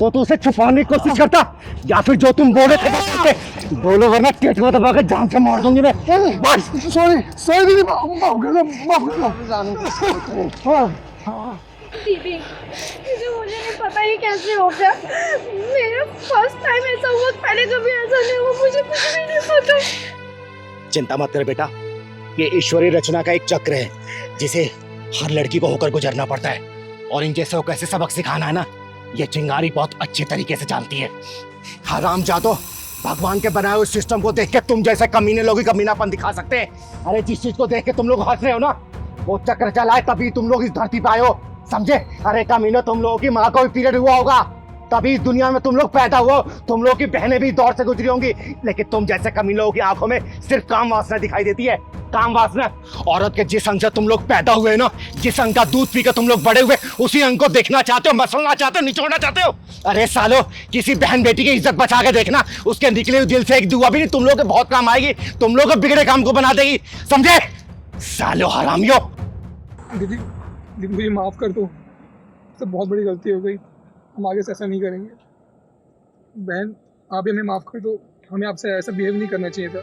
Speaker 12: तो तू उसे छुपाने की कोशिश करता, या फिर जो तुम बोले थे बोलो, वरना पेट में दबा के जान से मार दूंगी मैं। बस
Speaker 14: सॉरी सॉरी दीदी, माफ कर दो, माफ कर
Speaker 9: दीदी मुझे नहीं पता ये कैसे हो गया। मेरा फर्स्ट टाइम ऐसा हुआ, पहले कभी ऐसा नहीं हुआ, मुझे कुछ भी नहीं पता।
Speaker 12: चिंता मत कर बेटा, ये ईश्वरीय रचना का एक चक्र है जिसे हर लड़की को होकर गुजरना पड़ता है, और इन जैसे को कैसे सबक सिखाना है ना, ये चिंगारी बहुत अच्छे तरीके से जानती है। हरामजादो, भगवान के बनाए हुए सिस्टम को देख के तुम जैसे कमीने लोग ही कमीनापन दिखा सकते हैं। अरे जिस चीज को देख के तुम लोग हंस रहे हो ना, वो चक्र चला है तभी तुम लोग इस धरती पे आए हो, समझे? अरे कमीने, तुम लोगों की माँ को भी पीरियड हुआ होगा, तभी इस दुनिया में तुम लोग पैदा हुए। तुम लोगों की बहनें भी दौर से गुजरी होंगी, लेकिन तुम जैसे कमीने लोगों की आंखों में सिर्फ काम वासना दिखाई देती है। काम वासना। औरत के जिस अंग से तुम लोग पैदा हुए ना, जिस अंग का दूध पीकर तुम लोग बड़े हुए, उसी अंग को देखना चाहते हो, मसलना चाहते हो, निचोड़ना चाहते हो। अरे सालो, किसी बहन बेटी की इज्जत बचा के देखना, उसके निकले हुए दिल से एक दुआ भी नहीं तुम लोग के बहुत काम आएगी, तुम लोग के बिगड़े काम को बना देगी, समझे? सालो हरामियों।
Speaker 14: दीदी दीदी मुझे माफ कर दो, तो बहुत बड़ी गलती हो गई, हम आगे से ऐसा नहीं करेंगे। बहन आप भी हमें माफ कर दो, हमें आपसे ऐसा बिहेव नहीं करना चाहिए था।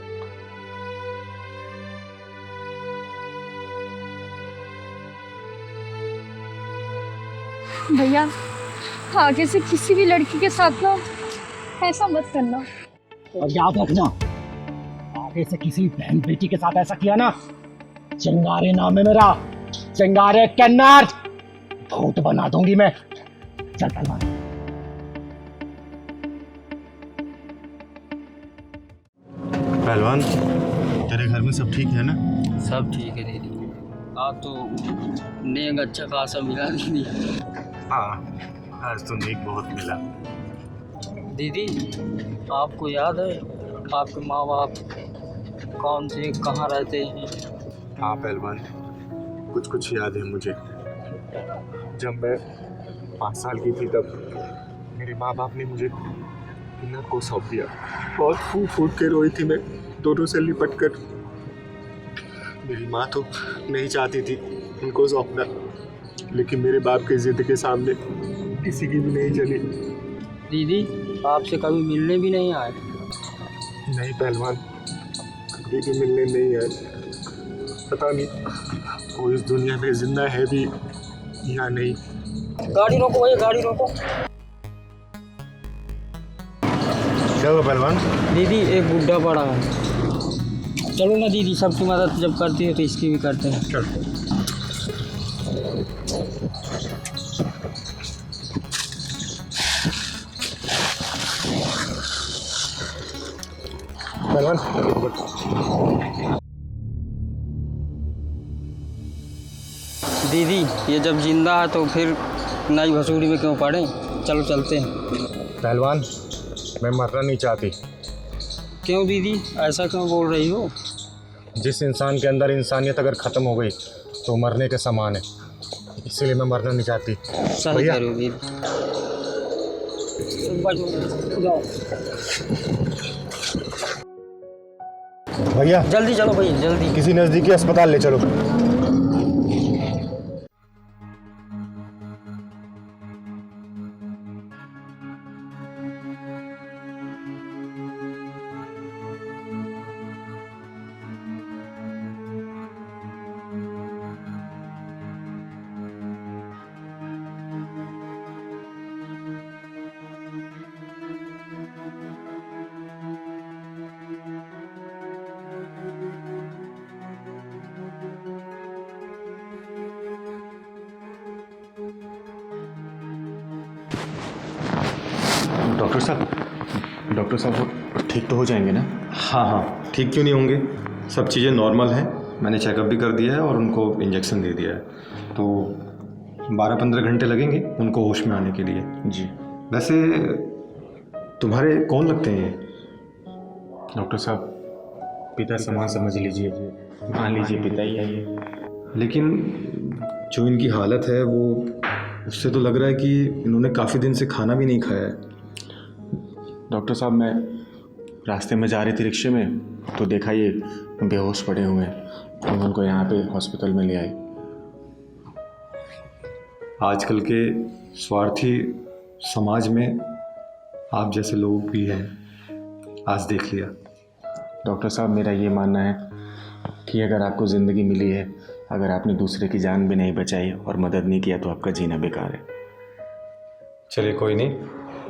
Speaker 9: भैया आगे से किसी भी लड़की के साथ ना ऐसा मत करना।
Speaker 12: और याद रखना, आगे से किसी बहन बेटी के साथ ऐसा किया ना, चिंगारे नाम है मेरा, चिंगारे कन्नड़, भूत बना दूंगी मैं। चल पहलवान।
Speaker 10: पहलवान, तेरे घर में सब ठीक है ना?
Speaker 2: सब ठीक है दीदी। आप तो नेक अच्छा खासा मिला दीदी।
Speaker 10: हाँ, आज तो नेक बहुत मिला।
Speaker 2: दीदी आपको याद है आपके माँ बाप कौन से कहाँ रहते हैं?
Speaker 10: हाँ पहलवान, कुछ कुछ याद है मुझे। जब मैं 5 साल की थी तब मेरे माँ बाप ने मुझे किन्नर को सौंप दिया। बहुत फूट फूट के रोई थी मैं, दोनों से लिपट कर। मेरी माँ तो नहीं चाहती थी उनको सौंपना, लेकिन मेरे बाप की जिद के सामने किसी की भी नहीं चली।
Speaker 2: दीदी आपसे कभी मिलने भी नहीं आए?
Speaker 10: नहीं पहलवान, कभी भी मिलने नहीं आए। पता नहीं वो इस दुनिया में जिंदा है भी या नहीं।
Speaker 2: गाड़ी रोको भैया, गाड़ी रोको।
Speaker 10: क्या हुआ पहलवान?
Speaker 2: दीदी एक बुढ़ा पड़ा है। चलो ना दीदी, सबकी मदद जब करती है तो इसकी भी करते हैं। दीदी ये जब जिंदा है तो फिर नई भसूड़ी में क्यों पड़े? चलो चलते हैं।
Speaker 10: पहलवान, मैं मरना नहीं चाहती।
Speaker 2: क्यों दीदी, ऐसा क्यों बोल रही हो?
Speaker 10: जिस इंसान के अंदर इंसानियत अगर ख़त्म हो गई तो मरने के समान है, इसलिए मैं मरना नहीं चाहती।
Speaker 2: सही कह रहे हो दीदी।
Speaker 10: भैया
Speaker 2: जल्दी चलो भैया, जल्दी।
Speaker 10: किसी नज़दीकी अस्पताल ले चलो। डॉक्टर साहब वो ठीक तो हो जाएंगे ना?
Speaker 15: हाँ, ठीक क्यों नहीं होंगे? सब चीज़ें नॉर्मल हैं। मैंने चेकअप भी कर दिया है और उनको इंजेक्शन दे दिया है, तो 12-15 घंटे लगेंगे उनको होश में आने के लिए।
Speaker 10: जी।
Speaker 15: वैसे तुम्हारे कौन लगते हैं ये?
Speaker 10: डॉक्टर साहब, पिता समान समझ लीजिए, मान लीजिए पिता ही है ये।
Speaker 15: लेकिन जो इनकी हालत है वो, उससे तो लग रहा है कि इन्होंने काफ़ी दिन से खाना भी नहीं खाया है।
Speaker 10: डॉक्टर साहब, मैं रास्ते में जा रही थी रिक्शे में तो देखा ये बेहोश पड़े हुए हैं, तो उनको यहाँ पे हॉस्पिटल में ले आई।
Speaker 15: आजकल के स्वार्थी समाज में आप जैसे लोग भी हैं, आज देख लिया।
Speaker 10: डॉक्टर साहब, मेरा ये मानना है कि अगर आपको ज़िंदगी मिली है, अगर आपने दूसरे की जान भी नहीं बचाई और मदद नहीं किया तो आपका जीना बेकार है।
Speaker 15: चलिए कोई नहीं,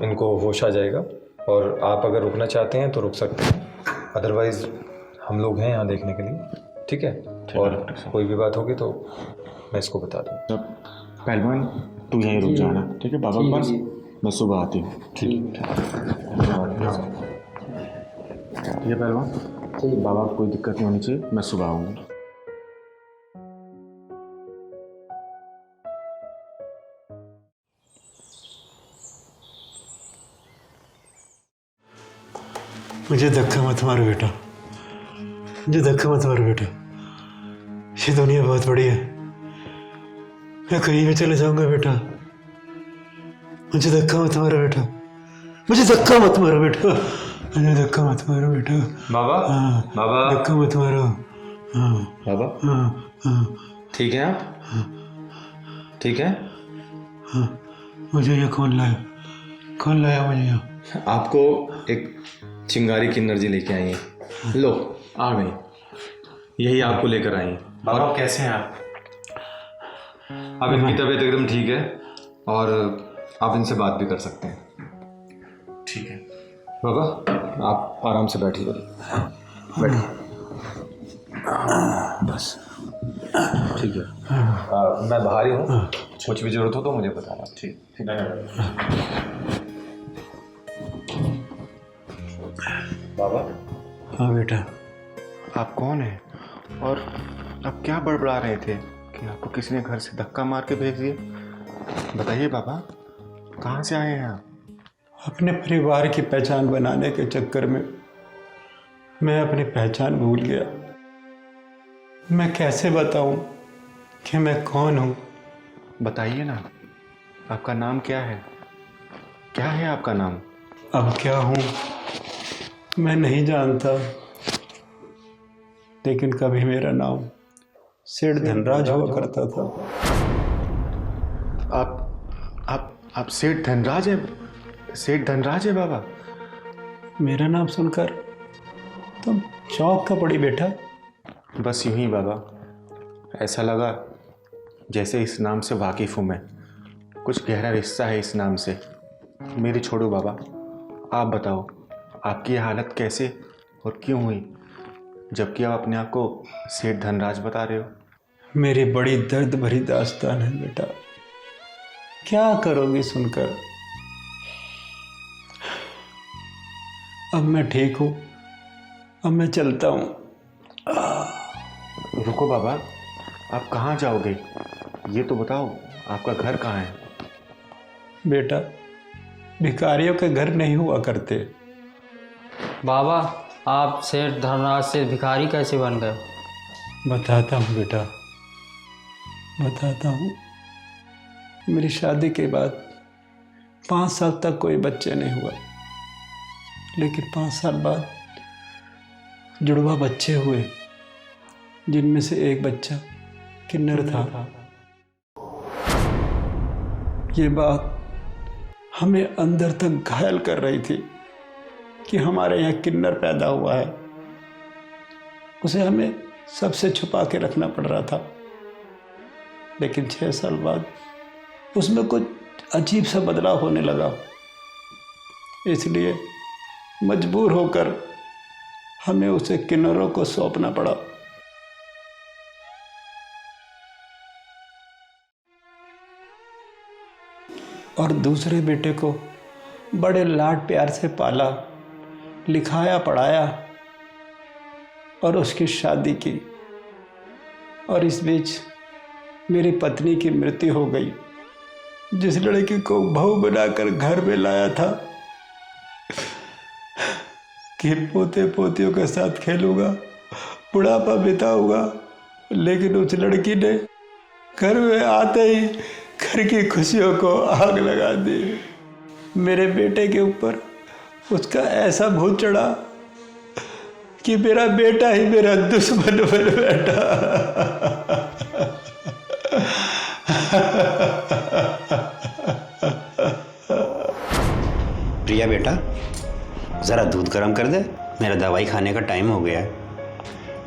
Speaker 15: इनको होश आ जाएगा और आप अगर रुकना चाहते हैं तो रुक सकते हैं, अदरवाइज़ हम लोग हैं यहाँ देखने के लिए। ठीक है? और कोई भी बात होगी तो मैं इसको बता दूँ।
Speaker 10: पहलवान, तू यहीं रुक जाना, ठीक है? बाबा के पास मैं सुबह आती हूँ।
Speaker 15: ठीक
Speaker 10: है पहलवान? बाबा को कोई दिक्कत नहीं होनी चाहिए, मैं सुबह आऊँगा।
Speaker 16: मुझे धक्का मत मारो बेटा, मुझे धक्का मत मारो बेटा। ये दुनिया बहुत बड़ी है, मैं कहीं भी चले जाऊंगा बेटा। मुझे धक्का मत मारो बेटा, मुझे धक्का मत मारो बेटा, मुझे धक्का मत मारो बेटा।
Speaker 15: बाबा, बाबा
Speaker 16: धक्का मत मारो।
Speaker 15: बाबा, ठीक है आप? ठीक है?
Speaker 16: मुझे ये कौन लाया, कौन लाया मुझे यहाँ?
Speaker 15: आपको एक चिंगारी की एनर्जी लेके आई है। लो, आ गई, यही आपको लेकर आई है।
Speaker 10: बाबा, आप कैसे हैं आप?
Speaker 15: अब इनकी तबीयत एकदम ठीक है और आप इनसे बात भी कर सकते हैं।
Speaker 10: ठीक है
Speaker 15: बाबा, आप आराम से बैठिए, बैठिए। बस ठीक है। मैं बाहर ही हूँ, कुछ भी जरूरत हो तो मुझे बताना। ठीक है बाबा।
Speaker 16: हाँ बेटा।
Speaker 10: आप कौन हैं और आप क्या बड़बड़ा रहे थे कि आपको किसी ने घर से धक्का मार के भेज दिया? बताइए बाबा, कहाँ से आए हैं आप?
Speaker 16: अपने परिवार की पहचान बनाने के चक्कर में मैं अपनी पहचान भूल गया। मैं कैसे बताऊं कि मैं कौन हूं?
Speaker 10: बताइए ना, आपका नाम क्या है? क्या है आपका नाम?
Speaker 16: अब क्या हूं मैं नहीं जानता, लेकिन कभी मेरा नाम सेठ धनराज हुआ करता था।
Speaker 10: आप सेठ धनराज है? सेठ धनराज है बाबा?
Speaker 16: मेरा नाम सुनकर तुम चौंक का पड़ी बेटा।
Speaker 10: बस यूं ही बाबा, ऐसा लगा जैसे इस नाम से वाकिफ़ हूँ मैं, कुछ गहरा रिश्ता है इस नाम से। मेरी छोड़ो बाबा, आप बताओ आपकी ये हालत कैसे और क्यों हुई? जबकि आप अपने आप को सेठ धनराज बता रहे हो।
Speaker 16: मेरी बड़ी दर्द भरी दास्तान है बेटा, क्या करोगी सुनकर। अब मैं ठीक हूँ, अब मैं चलता हूँ।
Speaker 10: रुको बाबा, आप कहाँ जाओगे? ये तो बताओ, आपका घर कहाँ है?
Speaker 16: बेटा, भिखारियों के घर नहीं हुआ करते।
Speaker 2: बाबा, आप सेठ धनराज से भिखारी कैसे बन गए?
Speaker 16: बताता हूँ बेटा, बताता हूँ। मेरी शादी के बाद 5 साल तक कोई बच्चे नहीं हुआ, लेकिन 5 साल बाद जुड़वा बच्चे हुए, जिनमें से एक बच्चा किन्नर था। ये बात हमें अंदर तक घायल कर रही थी कि हमारे यहाँ किन्नर पैदा हुआ है। उसे हमें सबसे छुपा के रखना पड़ रहा था, लेकिन 6 साल बाद उसमें कुछ अजीब सा बदलाव होने लगा। इसलिए मजबूर होकर हमें उसे किन्नरों को सौंपना पड़ा। और दूसरे बेटे को बड़े लाड प्यार से पाला, लिखाया, पढ़ाया और उसकी शादी की। और इस बीच मेरी पत्नी की मृत्यु हो गई। जिस लड़की को बहू बनाकर घर में लाया था कि पोते पोतियों के साथ खेलूंगा, बुढ़ापा बिताऊंगा, लेकिन उस लड़की ने घर में आते ही घर की खुशियों को आग लगा दी। मेरे बेटे के ऊपर उसका ऐसा भूत चढ़ा कि मेरा बेटा ही मेरा दुश्मन बन बैठा।
Speaker 17: प्रिया बेटा, ज़रा दूध गर्म कर दे, मेरा दवाई खाने का टाइम हो गया है।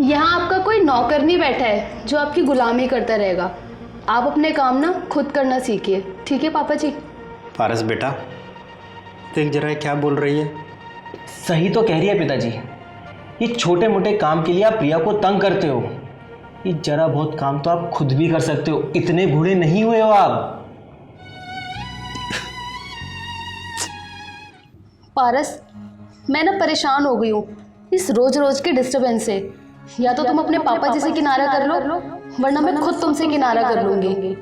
Speaker 6: यहाँ आपका कोई नौकर नहीं बैठा है जो आपकी गुलामी करता रहेगा। आप अपने काम ना खुद करना सीखिए, ठीक है पापा जी?
Speaker 17: पारस बेटा, देख जरा क्या बोल रही है।
Speaker 18: सही तो कह रही है पिताजी। ये छोटे मोटे काम के लिए आप प्रिया को तंग करते हो। ये जरा बहुत काम तो आप खुद भी कर सकते हो, इतने बूढ़े नहीं हुए हो आप।
Speaker 6: पारस, मैं ना परेशान हो गई हूँ इस रोज रोज के डिस्टरबेंस से। या तो तुम अपने पापा जी से किनारा कर लो, वरना मैं खुद तुमसे किनारा कर लूंगी।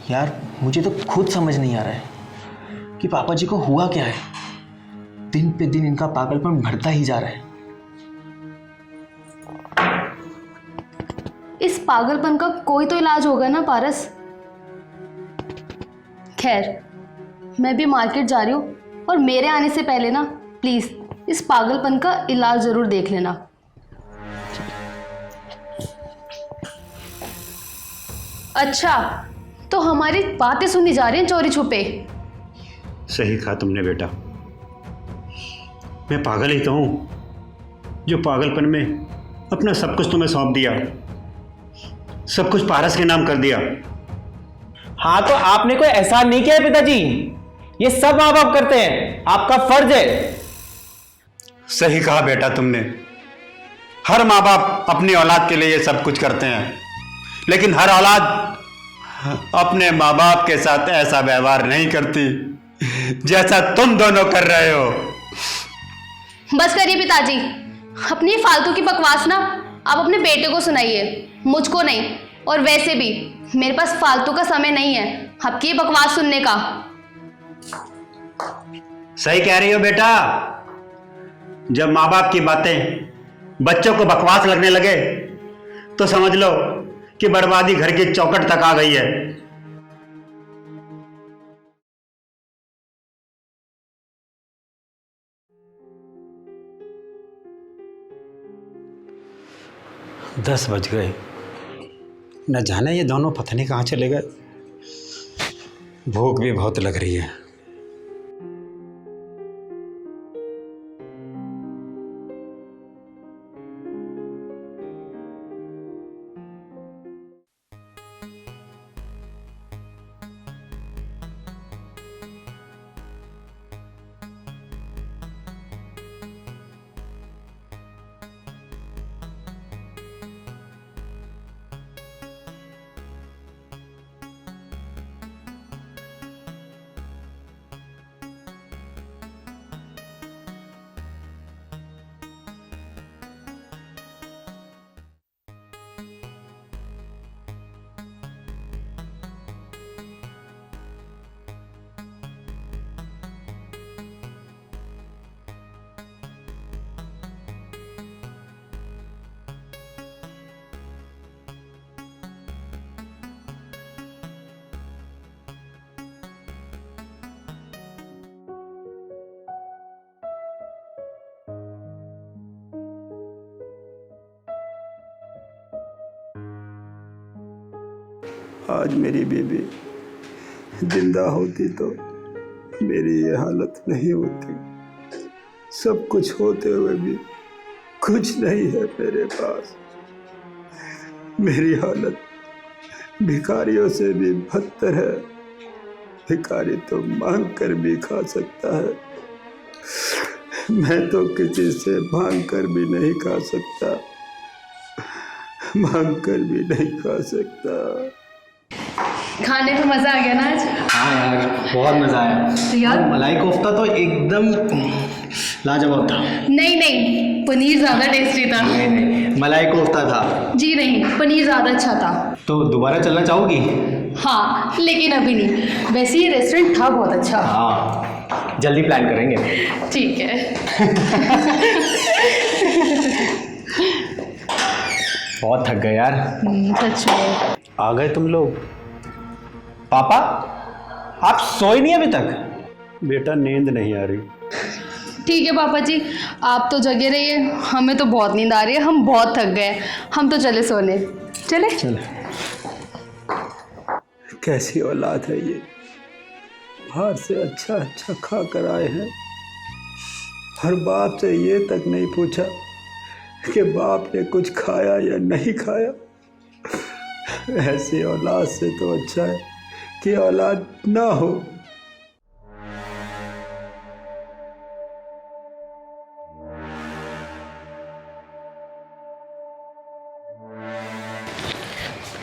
Speaker 18: यार, मुझे तो खुद समझ नहीं आ रहा है कि पापा जी को हुआ क्या है। दिन पे दिन इनका पागलपन बढ़ता ही जा रहा है।
Speaker 6: इस पागलपन का कोई तो इलाज होगा ना पारस। खैर, मैं भी मार्केट जा रही हूँ और मेरे आने से पहले ना प्लीज इस पागलपन का इलाज जरूर देख लेना। अच्छा, तो हमारी बातें सुनी जा रही हैं चोरी छुपे।
Speaker 17: सही कहा तुमने बेटा, मैं पागल ही तो हूँ जो पागलपन में अपना सब कुछ तुम्हें सौंप दिया, सब कुछ पारस के नाम कर दिया।
Speaker 18: हाँ, तो आपने कोई एहसान नहीं किया है पिताजी। ये सब माँ बाप करते हैं, आपका फर्ज है।
Speaker 17: सही कहा बेटा तुमने, हर माँ बाप अपनी औलाद के लिए ये सब कुछ करते हैं, लेकिन हर औलाद अपने माँ बाप के साथ ऐसा व्यवहार नहीं करती जैसा तुम दोनों कर रहे हो।
Speaker 6: बस करिए पिताजी, अपनी फालतू की बकवास ना आप अपने बेटे को सुनाइए, मुझको नहीं। और वैसे भी मेरे पास फालतू का समय नहीं है आपकी ये बकवास सुनने का।
Speaker 17: सही कह रही हो बेटा, जब माँ बाप की बातें बच्चों को बकवास लगने लगे तो समझ लो कि बर्बादी घर की चौखट तक आ गई है।
Speaker 16: दस बज गए, न जाने ये दोनों पता नहीं कहाँ चले गए। भूख भी बहुत लग रही है। आज मेरी बीबी जिंदा होती तो मेरी ये हालत नहीं होती। सब कुछ होते हुए भी कुछ नहीं है मेरे पास। मेरी हालत भिखारियों से भी बदतर है। भिखारी तो मांग कर भी खा सकता है, मैं तो किसी से मांग कर भी नहीं खा सकता, मांग कर भी नहीं खा सकता।
Speaker 6: खाने में मज़ा आ गया ना आज?
Speaker 18: हाँ यार, बहुत मज़ा आया।
Speaker 6: तो यार
Speaker 18: मलाई कोफ्ता तो एकदम लाजवाब था।
Speaker 6: नहीं नहीं, पनीर ज़्यादा टेस्टी था।
Speaker 18: नहीं नहीं, मलाई कोफ्ता था।
Speaker 6: जी नहीं, पनीर ज़्यादा अच्छा था।
Speaker 18: तो दोबारा चलना चाहोगी?
Speaker 6: हाँ, लेकिन अभी नहीं। वैसे ये रेस्टोरेंट था बहुत अच्छा।
Speaker 18: हाँ, जल्दी प्लान करेंगे।
Speaker 6: ठीक है।
Speaker 18: बहुत थक गए यार।
Speaker 6: सच में।
Speaker 18: आ गए तुम लोग। पापा, आप सोए नहीं अभी तक?
Speaker 16: बेटा नींद नहीं आ रही।
Speaker 6: ठीक है पापा जी, आप तो जगे रहिए, हमें तो बहुत नींद आ रही है, हम बहुत थक गए, हम तो चले सोने। चले?
Speaker 16: कैसी औलाद है ये, बाहर से अच्छा अच्छा खा कर आए हैं और बाप से ये तक नहीं पूछा कि बाप ने कुछ खाया या नहीं खाया। ऐसी औलाद से तो अच्छा है कि औलाद ना हो।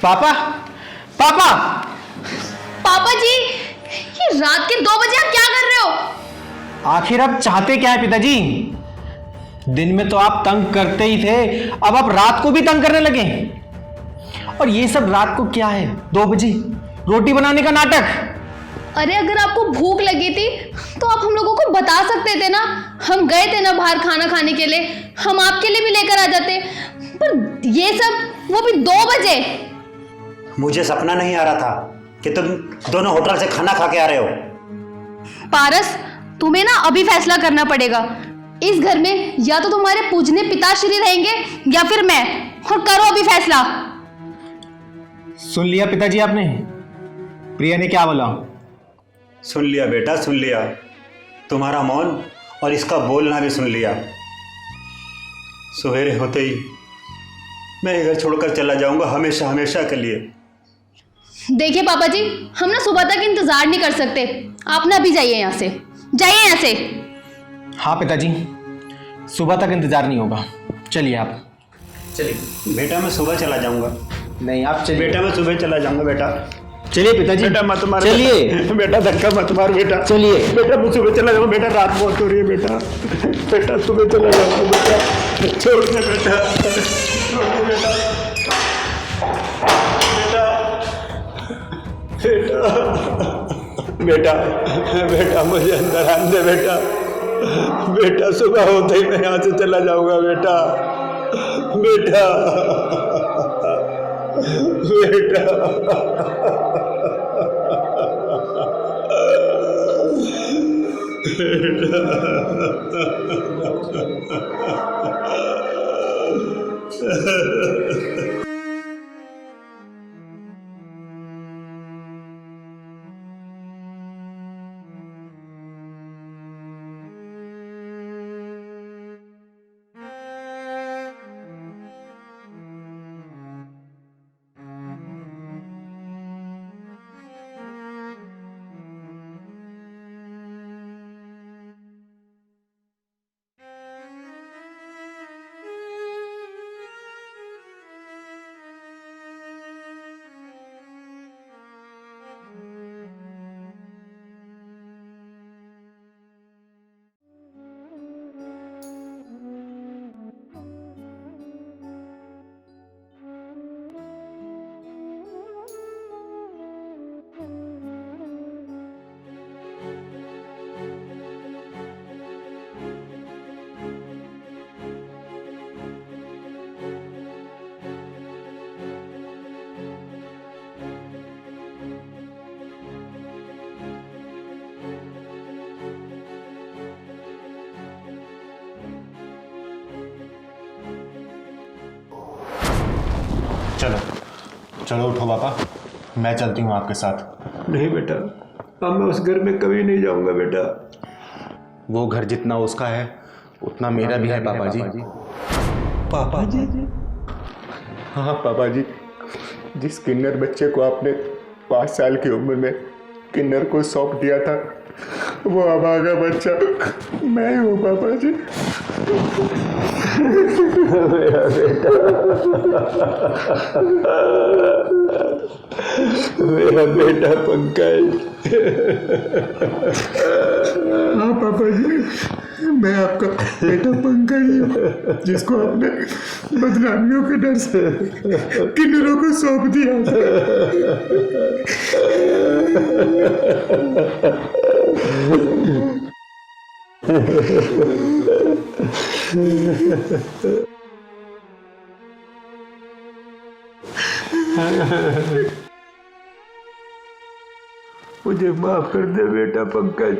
Speaker 18: पापा, पापा,
Speaker 6: पापा जी, ये रात के 2 बजे आप क्या कर रहे हो?
Speaker 18: आखिर आप चाहते क्या है पिताजी? दिन में तो आप तंग करते ही थे, अब आप रात को भी तंग करने लगे। और ये सब रात को क्या है? 2 बजे रोटी बनाने का नाटक।
Speaker 6: अरे अगर आपको भूख लगी थी तो आप हम लोगों को बता सकते थे ना, हम गए थे ना बाहर खाना खाने के लिए, हम आपके लिए भी लेकर आ जाते। पर ये सब वो भी 2 बजे।
Speaker 17: मुझे सपना नहीं आ रहा था कि तुम दोनों होटल से खाना खा के आ रहे हो।
Speaker 6: पारस, तुम्हें ना अभी फैसला करना पड़ेगा। इस घर में या तो तुम्हारे पूजने पिताश्री रहेंगे या फिर मैं, और करो अभी फैसला।
Speaker 18: सुन लिया पिताजी आपने? प्रिया ने क्या बोला?
Speaker 17: सुन लिया बेटा, सुन लिया। तुम्हारा मौन और इसका बोलना भी सुन लिया। सवेरे होते ही मैं ये घर छोड़कर चला जाऊंगा, हमेशा हमेशा के लिए।
Speaker 6: देखिए पापा जी, हम ना सुबह तक इंतजार नहीं कर सकते, आप ना अभी जाइए यहाँ से, जाइए यहाँ से।
Speaker 18: हाँ पिताजी, सुबह तक इंतजार नहीं होगा, चलिए आप।
Speaker 17: चलिए बेटा, मैं सुबह चला जाऊंगा।
Speaker 18: नहीं आप चलिए
Speaker 17: बेटा, मैं सुबह चला जाऊंगा। बेटा
Speaker 18: चलिए पिताजी।
Speaker 17: बेटा मत मार,
Speaker 18: चलिए
Speaker 17: बेटा, धक्का मत मार बेटा।
Speaker 18: चलिए
Speaker 17: बेटा, मैं सुबह चला जाऊंगा। बेटा, रात बहुत हो रही है बेटा। बेटा सुबह चला जाऊंगा बेटा, छोड़ दे बेटा, छोड़ दे बेटा। बेटा, बेटा, बेटा, मुझे अंदर आने दे बेटा। बेटा, सुबह होते ही मैं यहाँ से चला जाऊंगा बेटा। बेटा, बेटा।
Speaker 10: चलो चलो उठो पापा, मैं चलती हूँ आपके साथ।
Speaker 16: नहीं बेटा, अब मैं उस घर में कभी नहीं जाऊंगा बेटा।
Speaker 10: वो घर जितना उसका है उतना मेरा भी है पापा जी।
Speaker 16: पापा जी?
Speaker 10: हाँ पापा जी, जिस किन्नर बच्चे को आपने 5 साल की उम्र में किन्नर को सौंप दिया था, वो अभागा बच्चा मैं हूँ पापा जी।
Speaker 16: मेरा बेटा, मेरा बेटा पंकज।
Speaker 10: हाँ पापा जी, मैं आपका बेटा पंकज हूँ, जिसको आपने बदनामियों के डर से किन्नरों को सौंप दिया
Speaker 16: मुझे माफ कर दे बेटा पंकज,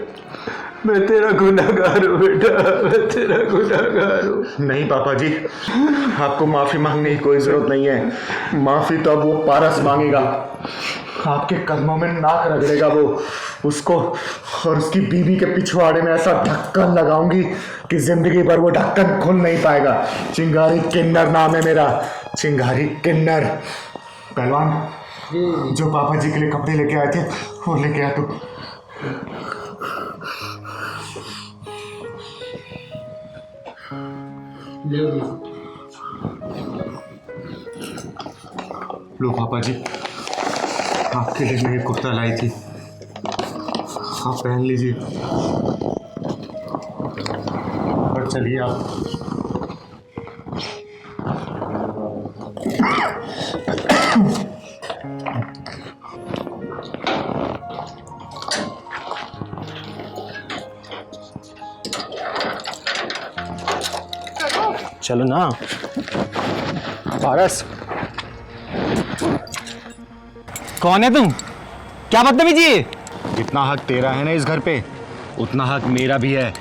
Speaker 16: मैं तेरा गुनहगार हूँ बेटा, मैं तेरा गुनहगार हूँ।
Speaker 10: नहीं पापा जी, आपको माफी मांगने की कोई जरूरत नहीं है। माफी तो अब वो पारस मांगेगा। आपके कदमों में नाक रगड़ेगा वो। उसको और उसकी बीवी के पिछवाड़े में ऐसा ढक्कन लगाऊंगी कि जिंदगी भर वो ढक्कन खुल नहीं पाएगा। चिंगारी किन्नर नाम है मेरा, चिंगारी किन्नर। पहलवान, जो पापा जी के लिए कपड़े लेके आए थे वो लेके आ तू। लो पापा जी, आपके लिए मैं ये कुर्ता लाई थी, आप पहन लीजिए और चलिए आप। चलो ना पारस।
Speaker 18: कौन है तुम? क्या बदतमीजी है?
Speaker 10: जितना हक तेरा है ना इस घर पे, उतना हक मेरा भी है।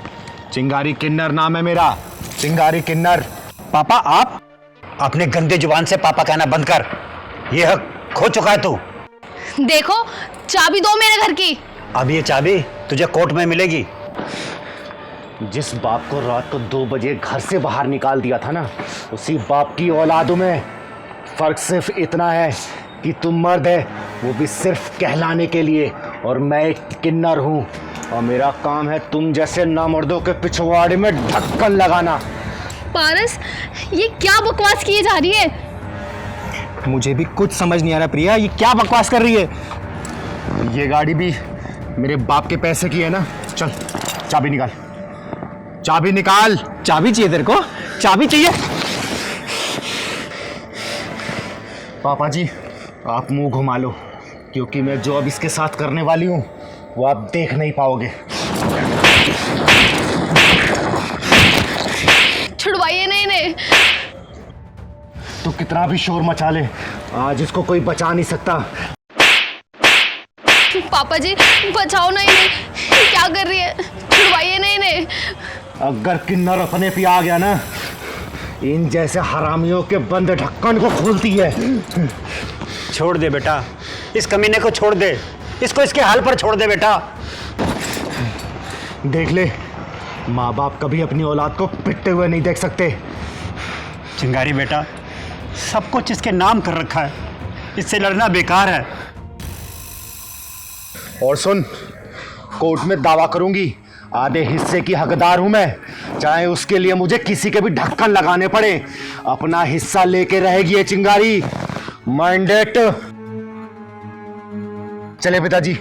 Speaker 10: चिंगारी किन्नर नाम है मेरा, चिंगारी किन्नर।
Speaker 17: पापा, आप अपने गंदे जुबान से पापा कहना बंद कर। ये हक खो चुका है तू।
Speaker 6: देखो, चाबी दो मेरे घर की।
Speaker 17: अब ये चाबी तुझे कोर्ट में मिलेगी।
Speaker 8: जिस बाप को रात को 2 बजे घर से बाहर निकाल दिया था ना, उसी बाप की औलादों में फर्क सिर्फ इतना है कि तुम मर्द है, वो भी सिर्फ कहलाने के लिए, और मैं एक किन्नर हूँ और मेरा काम है तुम जैसे नामर्दों के पिछवाड़े में ढक्कन लगाना।
Speaker 6: पारस, ये क्या बकवास की जा रही है?
Speaker 10: मुझे भी कुछ समझ नहीं आ रहा प्रिया, ये क्या बकवास कर रही है। ये गाड़ी भी मेरे बाप के पैसे की है ना। चल चाबी निकाल, चाबी निकाल।
Speaker 18: चाबी चाहिए तेरे को? चाबी चाहिए?
Speaker 10: पापा जी, आप मुंह घुमा लो, क्योंकि मैं जो अब इसके साथ करने वाली हूँ वो आप देख नहीं पाओगे।
Speaker 6: छुड़वाइए ना इन्हें।
Speaker 8: तो कितना भी शोर मचा ले, आज इसको कोई बचा नहीं सकता।
Speaker 6: पापा जी, बचाओ ना इन्हें। क्या कर रही है? छुड़वाइए ना इन्हें।
Speaker 8: अगर किन्नर अपने पे आ गया ना, इन जैसे हरामियों के बंद ढक्कन को खोलती है।
Speaker 17: छोड़ दे बेटा, इस कमीने को छोड़ दे, इसको इसके हाल पर छोड़ दे बेटा।
Speaker 8: देख ले, माँ बाप कभी अपनी औलाद को पिटते हुए नहीं देख सकते।
Speaker 17: चिंगारी बेटा, सब कुछ इसके नाम कर रखा है, इससे लड़ना बेकार है।
Speaker 8: और सुन, कोर्ट में दावा करूंगी, आधे हिस्से की हकदार हूं मैं, चाहे उसके लिए मुझे किसी के भी ढक्कन लगाने पड़े। अपना हिस्सा लेके रहेगी ये चिंगारी। मैंडेट। चले पिताजी।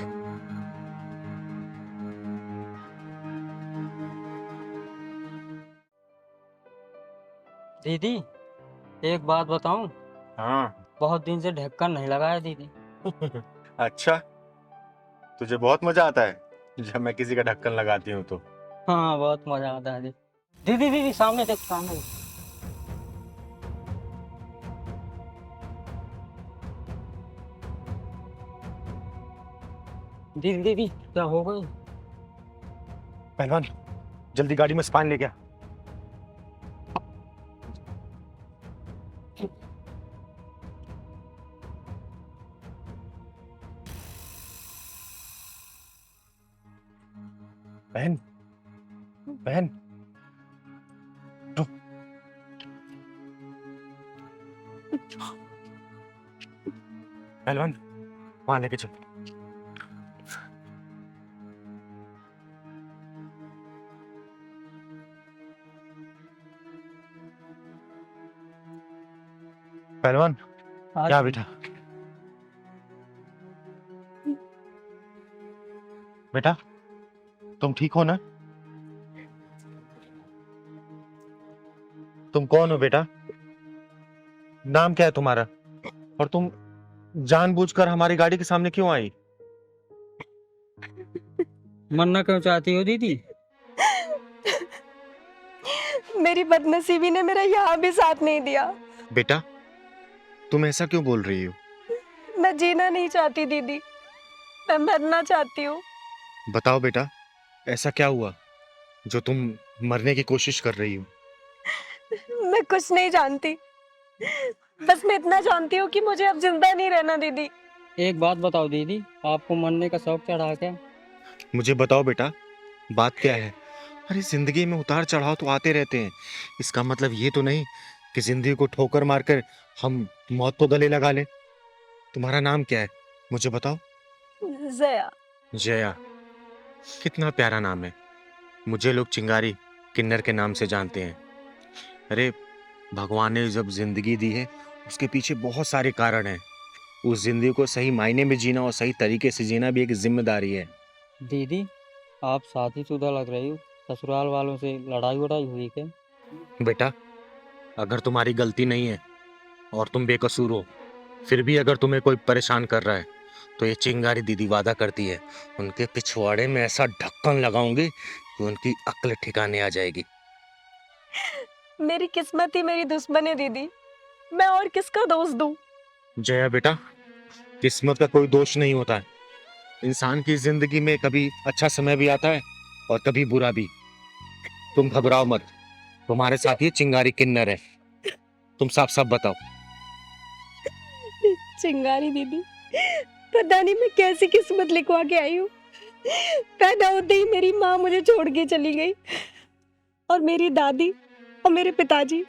Speaker 2: दीदी, एक बात बताऊं?
Speaker 10: हाँ।
Speaker 2: बहुत दिन से ढक्कन नहीं लगाया दीदी।
Speaker 10: अच्छा, तुझे बहुत मजा आता है जब मैं किसी का ढक्कन लगाती हूँ तो?
Speaker 2: हाँ, बहुत मजा आता है दीदी। दीदी सामने देख, सामने। दीदी क्या हो गई?
Speaker 10: पहलवान, जल्दी गाड़ी में स्पाइन लेके आ। बहन बहन रुक। पहलवान वहां लेके चल। पहलवान क्या बेटा? बेटा तुम ठीक हो ना? तुम कौन हो बेटा? नाम क्या है तुम्हारा? और तुम जानबूझकर हमारी गाड़ी के सामने क्यों आई?
Speaker 2: मरना क्यों चाहती हो दीदी?
Speaker 5: मेरी बदनसीबी ने मेरा यहाँ भी साथ नहीं दिया।
Speaker 10: बेटा तुम ऐसा क्यों बोल रही हो?
Speaker 5: मैं जीना नहीं चाहती दीदी, मैं मरना चाहती हूँ।
Speaker 10: बताओ बेटा ऐसा क्या हुआ जो तुम मरने की कोशिश कर रही हो?
Speaker 5: मैं कुछ नहीं जानती, बस मैं इतना जानती हूँ कि मुझे अब जिंदा नहीं रहना दीदी।
Speaker 2: एक बात बताओ दीदी, आपको मरने का शौक चढ़ा क्या?
Speaker 10: मुझे बताओ बेटा बात क्या है? अरे जिंदगी में उतार चढ़ाव तो आते रहते हैं, इसका मतलब ये तो नहीं कि जिंदगी को ठोकर मारकर हम मौत को गले लगा लें। तुम्हारा नाम क्या है मुझे बताओ?
Speaker 5: जया।
Speaker 10: जया, कितना प्यारा नाम है। मुझे लोग चिंगारी किन्नर के नाम से जानते हैं। अरे भगवान ने जब जिंदगी दी है उसके पीछे बहुत सारे कारण हैं। उस जिंदगी को सही मायने में जीना और सही तरीके से जीना भी एक जिम्मेदारी है।
Speaker 2: दीदी आप शादीशुदा लग रही हो, ससुराल वालों से लड़ाई वड़ाई हुई क्या?
Speaker 10: बेटा अगर तुम्हारी गलती नहीं है और तुम बेकसूर हो, फिर भी अगर तुम्हें कोई परेशान कर रहा है तो ये चिंगारी दीदी वादा करती है उनके पिछवाड़े में ऐसा ढक्कन लगाऊंगी कि उनकी अक्ल ठिकाने आ जाएगी।
Speaker 5: मेरी किस्मत ही मेरी दुश्मन है दीदी, मैं और किसका दोष दूं?
Speaker 10: जया बेटा किस्मत का कोई दोष नहीं होता है। इंसान की जिंदगी में कभी अच्छा समय भी आता है और कभी बुरा भी। तुम घबराओ मत, तुम्हारे साथ ये चिंगारी किन्नर है। तुम साफ साफ बताओ।
Speaker 5: चिंगारी दीदी, पता नहीं मैं कैसी किस्मत लिखवा के आई हूँ। पैदा होते ही मेरी माँ मुझे छोड़ के चली गई और मेरी दादी और मेरे पिताजी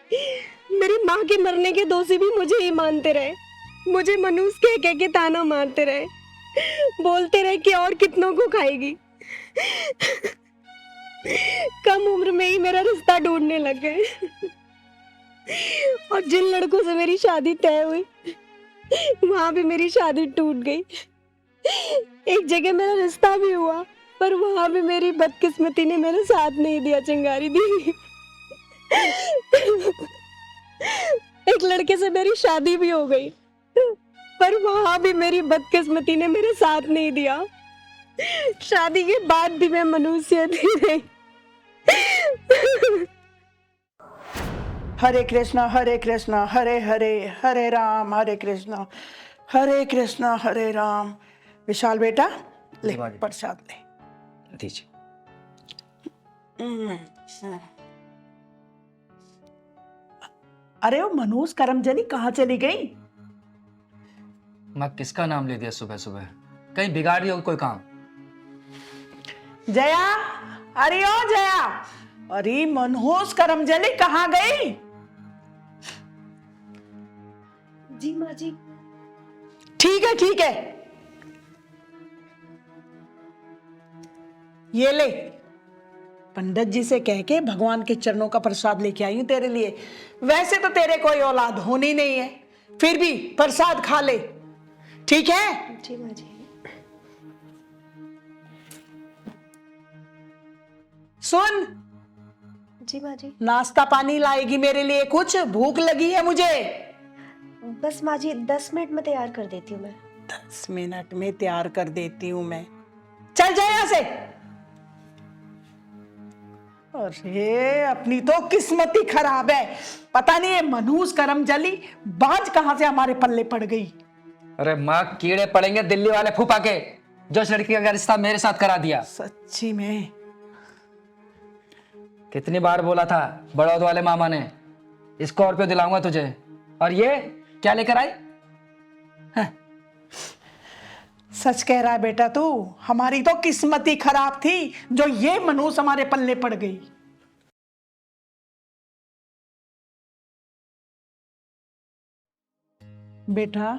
Speaker 5: मेरी माँ के मरने के दोषी भी मुझे ही मानते रहे। मुझे मनुष्य कह के ताना मारते रहे, बोलते रहे कि और कितनों को खाएगी। कम उम्र में ही मेरा रिश्ता ढूंढने लग गए और जिन लड़कों से मेरी शादी तय हुई वहां भी मेरी शादी टूट गई। एक जगह मेरा रिश्ता भी हुआ पर वहां भी मेरी बदकिस्मती ने मेरा साथ नहीं दिया चिंगारी दी। एक लड़के से मेरी शादी भी हो गई पर वहां भी मेरी बदकिस्मती ने मेरा साथ नहीं दिया। शादी के बाद भी मैं मनुष्य थी नहीं।
Speaker 19: हरे कृष्णा हरे हरे हरे राम हरे कृष्णा हरे राम। विशाल बेटा ले प्रसाद ले
Speaker 12: दीजिए।
Speaker 19: अरे वो मनोज करमजनी कहाँ चली गई?
Speaker 20: मैं किसका नाम ले दिया सुबह सुबह? कहीं बिगाड़ दिया कोई काम?
Speaker 19: जया, अरे ओ जया, अरे मनोज करमजनी कहाँ गई?
Speaker 5: जी माँ जी।
Speaker 19: ठीक है ये ले, पंडित जी से कह के भगवान के चरणों का प्रसाद लेके आई हूं तेरे लिए। वैसे तो तेरे कोई औलाद होनी नहीं है, फिर भी प्रसाद खा ले, ठीक है?
Speaker 5: जी माँ जी।
Speaker 19: सुन
Speaker 5: जी माँ जी।
Speaker 19: नाश्ता पानी लाएगी मेरे लिए कुछ? भूख लगी है मुझे।
Speaker 5: बस माँ जी 10 मिनट में तैयार कर देती हूँ मैं।
Speaker 19: 10 मिनट में तैयार कर देती हूँ मैं। चल जाए यहाँ से। अरे अपनी तो किस्मत ही खराब है। पता नहीं है मनहूस करमजली बाज कहां से हमारे पल्ले पड़ गई।
Speaker 20: अरे माँ कीड़े पड़ेंगे दिल्ली वाले फूफा के, जो इस लड़की का रिश्ता मेरे साथ करा दिया।
Speaker 19: सच्ची में?
Speaker 20: कितनी बार बोला था बड़ौद वाले मामा ने, स्कॉर्पियो दिलाऊंगा तुझे, और ये क्या लेकर आई?
Speaker 19: सच कह रहा है बेटा तू। हमारी तो किस्मत ही खराब थी जो ये मनहूस हमारे पल्ले पड़ गई। बेटा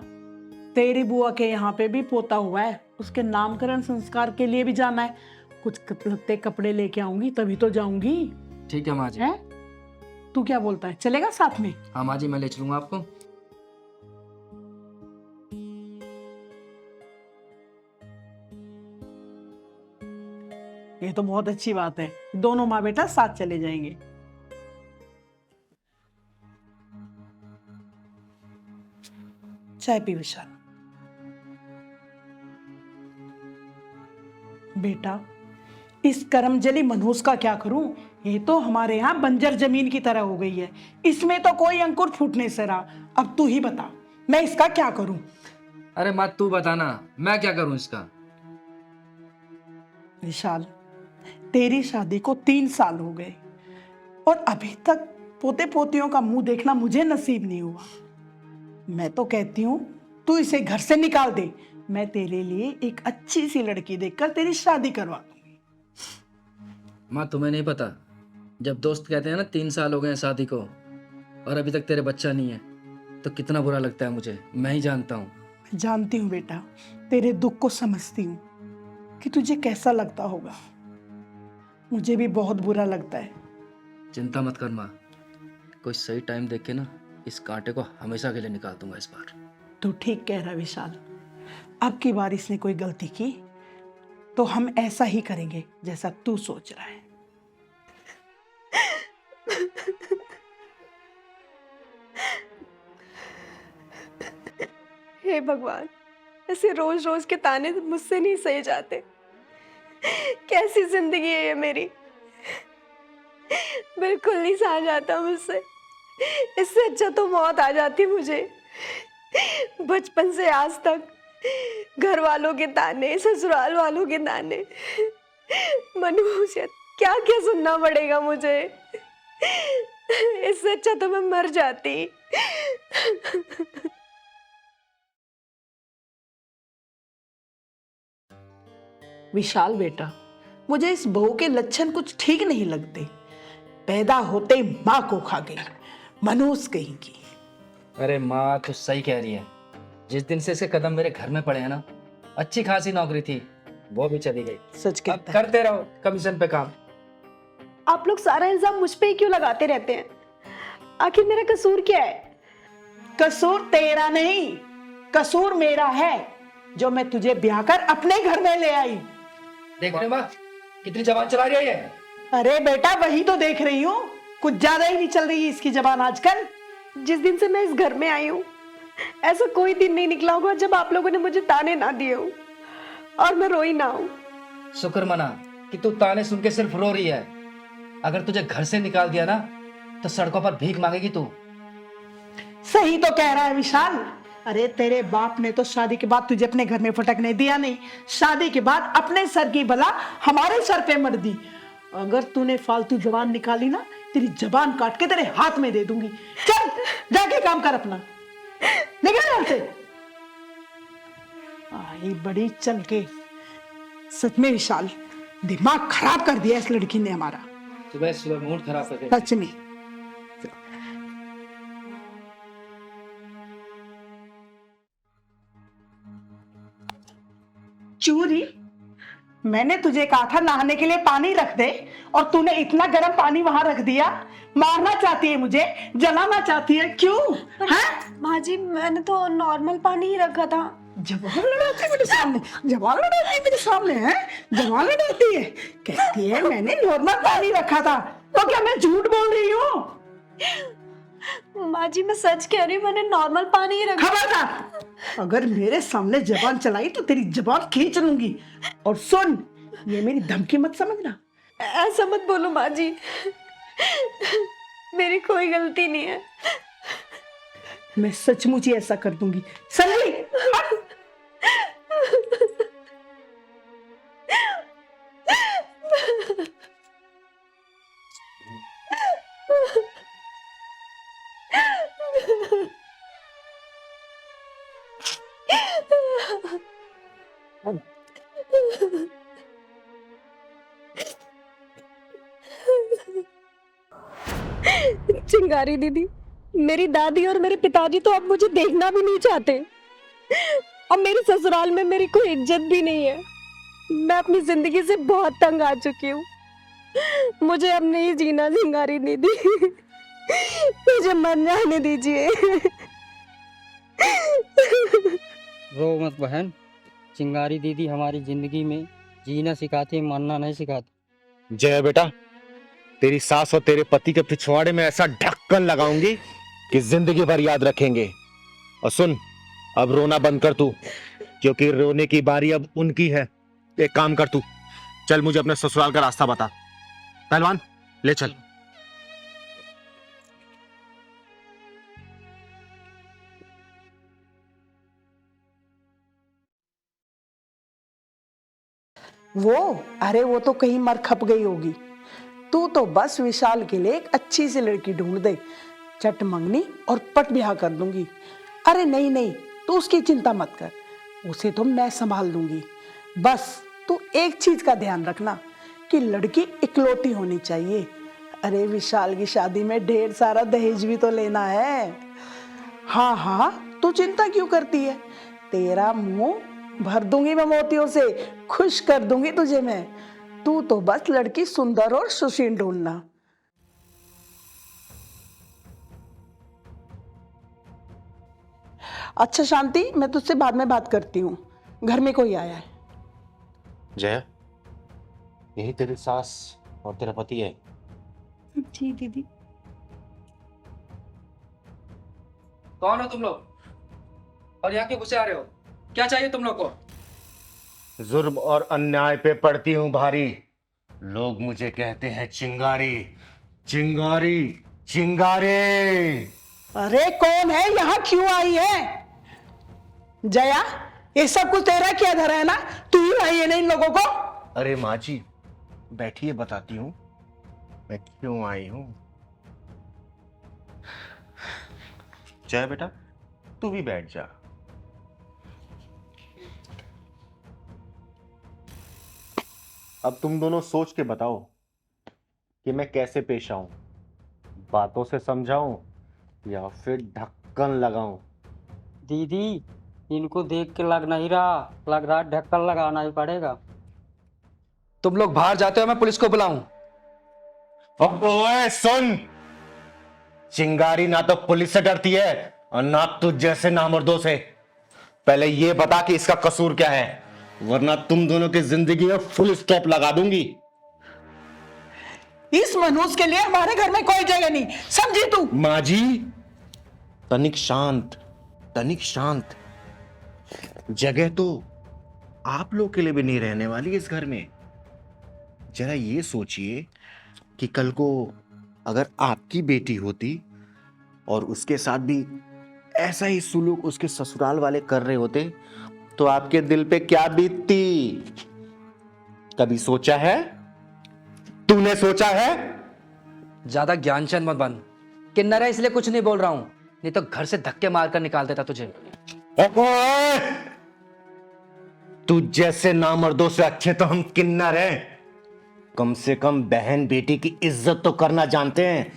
Speaker 19: तेरी बुआ के यहाँ पे भी पोता हुआ है, उसके नामकरण संस्कार के लिए भी जाना है। कुछ लत्ते कपड़े लेके आऊंगी तभी तो जाऊंगी।
Speaker 20: ठीक है माँ जी।
Speaker 19: है तू क्या बोलता है, चलेगा साथ में?
Speaker 20: हाँ माँ जी, मैं ले चलूंगा आपको।
Speaker 19: ये तो बहुत अच्छी बात है, दोनों माँ बेटा साथ चले जाएंगे। चाय पी विशाल। बेटा इस करमजली मनहूस का क्या करूं? ये तो हमारे यहाँ बंजर जमीन की तरह हो गई है, इसमें तो कोई अंकुर फूटने से रहा। अब तू ही बता मैं इसका क्या करूं?
Speaker 20: अरे माँ तू बताना, मैं क्या करूं इसका?
Speaker 19: विशाल तेरी शादी को 3 साल हो गए और अभी तक पोते पोतियों का मुंह देखना मुझे नसीब नहीं हुआ। मैं तो कहती हूँ तू इसे घर से निकाल दे, मैं तेरे लिए एक अच्छी सी लड़की देखकर तेरी शादी करवा दूंगी।
Speaker 20: माँ तुम्हें नहीं पता, जब दोस्त कहते हैं ना 3 साल हो गए हैं शादी को और अभी तक तेरे बच्चा नहीं है, तो कितना बुरा लगता है मुझे, मैं ही जानता हूँ।
Speaker 19: जानती हूँ बेटा, तेरे दुख को समझती हूँ कि तुझे कैसा लगता होगा। मुझे भी बहुत बुरा लगता है।
Speaker 20: चिंता मत कर माँ, कोई सही टाइम देख के ना इस कांटे को हमेशा के लिए निकाल दूंगा इस बार।
Speaker 19: तू ठीक कह रहा विशाल, अब की बार इसने कोई गलती की तो हम ऐसा ही करेंगे जैसा तू सोच रहा है।
Speaker 21: हे भगवान, ऐसे रोज रोज के ताने मुझसे नहीं सहे जाते। कैसी जिंदगी है ये मेरी, बिल्कुल नहीं सहा जाता मुझसे। इससे अच्छा तो मौत आ जाती मुझे। बचपन से आज तक घर वालों के ताने, ससुराल वालों के ताने, मनुष्य क्या क्या सुनना पड़ेगा मुझे। इससे अच्छा तो मैं मर जाती।
Speaker 19: विशाल बेटा, मुझे इस बहू के लक्षण कुछ ठीक नहीं लगते। पैदा होते ही माँ को खा गई, मनहूस कहीं की।
Speaker 20: अरे माँ तो सही कह रही है, जिस दिन से इसके कदम मेरे घर में पड़े हैं ना, अच्छी खासी नौकरी थी वो भी चली गई।
Speaker 19: सच
Speaker 20: कहता है। करते रहो कमीशन पे काम।
Speaker 21: आप लोग सारा इल्जाम मुझ पे ही क्यों लगाते रहते हैं? आखिर मेरा कसूर क्या है?
Speaker 19: कसूर तेरा नहीं, कसूर मेरा है जो मैं तुझे ब्याह कर अपने घर में ले आई।
Speaker 20: देख रहे माँ कितनी जबान चला रही है।
Speaker 19: अरे बेटा वही तो देख रही हूँ, कुछ ज्यादा ही नहीं चल रही है इसकी जबान आजकल।
Speaker 21: जिस दिन से मैं इस घर में आई हूँ, ऐसा कोई दिन नहीं निकला होगा जब आप लोगों ने मुझे ताने ना दिए हो और मैं रोई ना हूँ।
Speaker 20: शुक्र मना कि तू ताने सुन के सिर्फ रो रही है। अगर तुझे घर से निकाल दिया ना तो सड़कों पर भीख मांगेगी तू।
Speaker 19: सही तो कह रहा है विशाल। अरे तेरे बाप ने तो शादी के बाद तुझे अपने घर में फटकने दिया नहीं, शादी के बाद अपने सर की बला हमारे सर पे मर दी। अगर तूने फालतू जबान निकाली ना, तेरी जबान काट के तेरे हाथ में दे दूंगी। चल जाके काम कर अपना, निकल यहाँ से। आई बड़ी चल के। सच में विशाल, दिमाग खराब कर दिया इस लड़की ने हमारा।
Speaker 20: सुबह सुबह मूड खराब कर दिया।
Speaker 19: सच में। चूरी, मैंने तुझे कहा था नहाने के लिए पानी रख दे और तूने इतना गर्म पानी वहां रख दिया। मारना चाहती है मुझे, जलाना चाहती है, क्यों?
Speaker 21: माँ जी मैंने तो नॉर्मल पानी ही रखा था।
Speaker 19: जवान लड़ाती है मेरे सामने, जवान लड़ाती है मेरे सामने, है जवान लड़ाती है। कहती है मैंने नॉर्मल पानी रखा था, तो क्या मैं झूठ बोल रही हूँ?
Speaker 21: माँ जी मैं सच कह रही हूँ, मैंने नॉर्मल पानी ही रखा।
Speaker 19: खबरदार, अगर मेरे सामने जबान चलाई तो तेरी जबान खींच लूंगी। और सुन, ये मेरी धमकी मत समझना।
Speaker 21: ऐसा मत बोलो माँ जी, मेरी कोई गलती नहीं है।
Speaker 19: मैं सचमुच ही ऐसा कर दूंगी। समझी?
Speaker 21: चिंगारी दीदी, मेरी दादी और मेरे पिताजी तो अब मुझे देखना भी नहीं चाहते और मेरे ससुराल में मेरी कोई इज्जत भी नहीं है। मैं अपनी जिंदगी से बहुत तंग आ चुकी हूँ। मुझे अब नहीं जीना चिंगारी दीदी, मुझे मर जाने दीजिए।
Speaker 2: रो मत बहन, चिंगारी दीदी हमारी जिंदगी में जीना सिखाती, मरना नहीं सिखाती।
Speaker 8: जय बेटा, तेरी सास और तेरे पति के पिछवाड़े में ऐसा ढक्कन लगाऊंगी कि जिंदगी भर याद रखेंगे। और सुन, अब रोना बंद कर तू, क्योंकि रोने की बारी अब उनकी है। एक काम कर तू, चल मुझे अपने ससुराल का रास्ता बता। पहलवान ले चल।
Speaker 19: अरे वो तो कहीं मर खप गई होगी। तू तो बस विशाल के लिए एक अच्छी सी लड़की ढूंढ दे, चट मंगनी और पट ब्याह कर दूंगी। अरे नहीं नहीं, तू उसकी चिंता मत कर, उसे तो मैं संभाल लूंगी। बस तू एक चीज का ध्यान रखना कि लड़की इकलौती होनी चाहिए। अरे विशाल की शादी में ढेर सारा दहेज भी तो लेना है। हाँ हाँ, तू चिंता क्यों करती है? तेरा मुंह भर दूंगी मैं मोतियों से, खुश कर दूंगी तुझे मैं। तू तो बस लड़की सुंदर और सुशील ढूंढना। अच्छा शांति, मैं तुझसे बाद में बात करती हूँ, घर में कोई आया है।
Speaker 10: जया, यही तेरी सास और तेरा पति है?
Speaker 21: जी दीदी।
Speaker 20: कौन हो तुम लोग और यहाँ क्यों घुसे आ रहे हो? क्या चाहिए तुम लोग को?
Speaker 8: जुर्म और अन्याय पे पड़ती हूँ भारी। लोग मुझे कहते हैं चिंगारी, चिंगारी, चिंगारी।
Speaker 19: अरे कौन है, यहाँ क्यों आई है? जया, ये सब कुछ तेरा क्या धरा है ना? तू ही लाई है ना इन लोगों को?
Speaker 8: अरे माँ जी बैठिए, बताती हूँ मैं क्यों आई हूँ। जय बेटा, तू भी बैठ जा। अब तुम दोनों सोच के बताओ कि मैं कैसे पेश आऊं, बातों से समझाऊं या फिर ढक्कन लगाऊं।
Speaker 2: दीदी, इनको देख के लग नहीं रहा, लग रहा ढक्कन लगाना ही पड़ेगा।
Speaker 20: तुम लोग बाहर जाते हो, मैं पुलिस को बुलाऊं?
Speaker 8: ओए सुन, चिंगारी ना तो पुलिस से डरती है और ना तुझ जैसे नामर्दों से। पहले ये बता कि इसका कसूर क्या है, वरना तुम दोनों की जिंदगी में फुल स्टॉप लगा दूंगी।
Speaker 19: इस मनुष्य के लिए हमारे घर में कोई जगह नहीं, समझी तू?
Speaker 8: माँ जी तनिक शांत, तनिक शांत। जगह तो आप लोग के लिए भी नहीं रहने वाली इस घर में। जरा ये सोचिए कि कल को अगर आपकी बेटी होती और उसके साथ भी ऐसा ही सुलूक उसके ससुराल वाले कर रहे होते तो आपके दिल पे क्या बीतती? कभी सोचा है? तूने सोचा है?
Speaker 20: ज्यादा ज्ञानचंद मत बन। किन्नर है इसलिए कुछ नहीं बोल रहा हूं, नहीं तो घर से धक्के मारकर निकाल देता तुझे।
Speaker 8: तू जैसे नामर्दों से अच्छे तो हम किन्नर हैं। कम से कम बहन बेटी की इज्जत तो करना जानते हैं।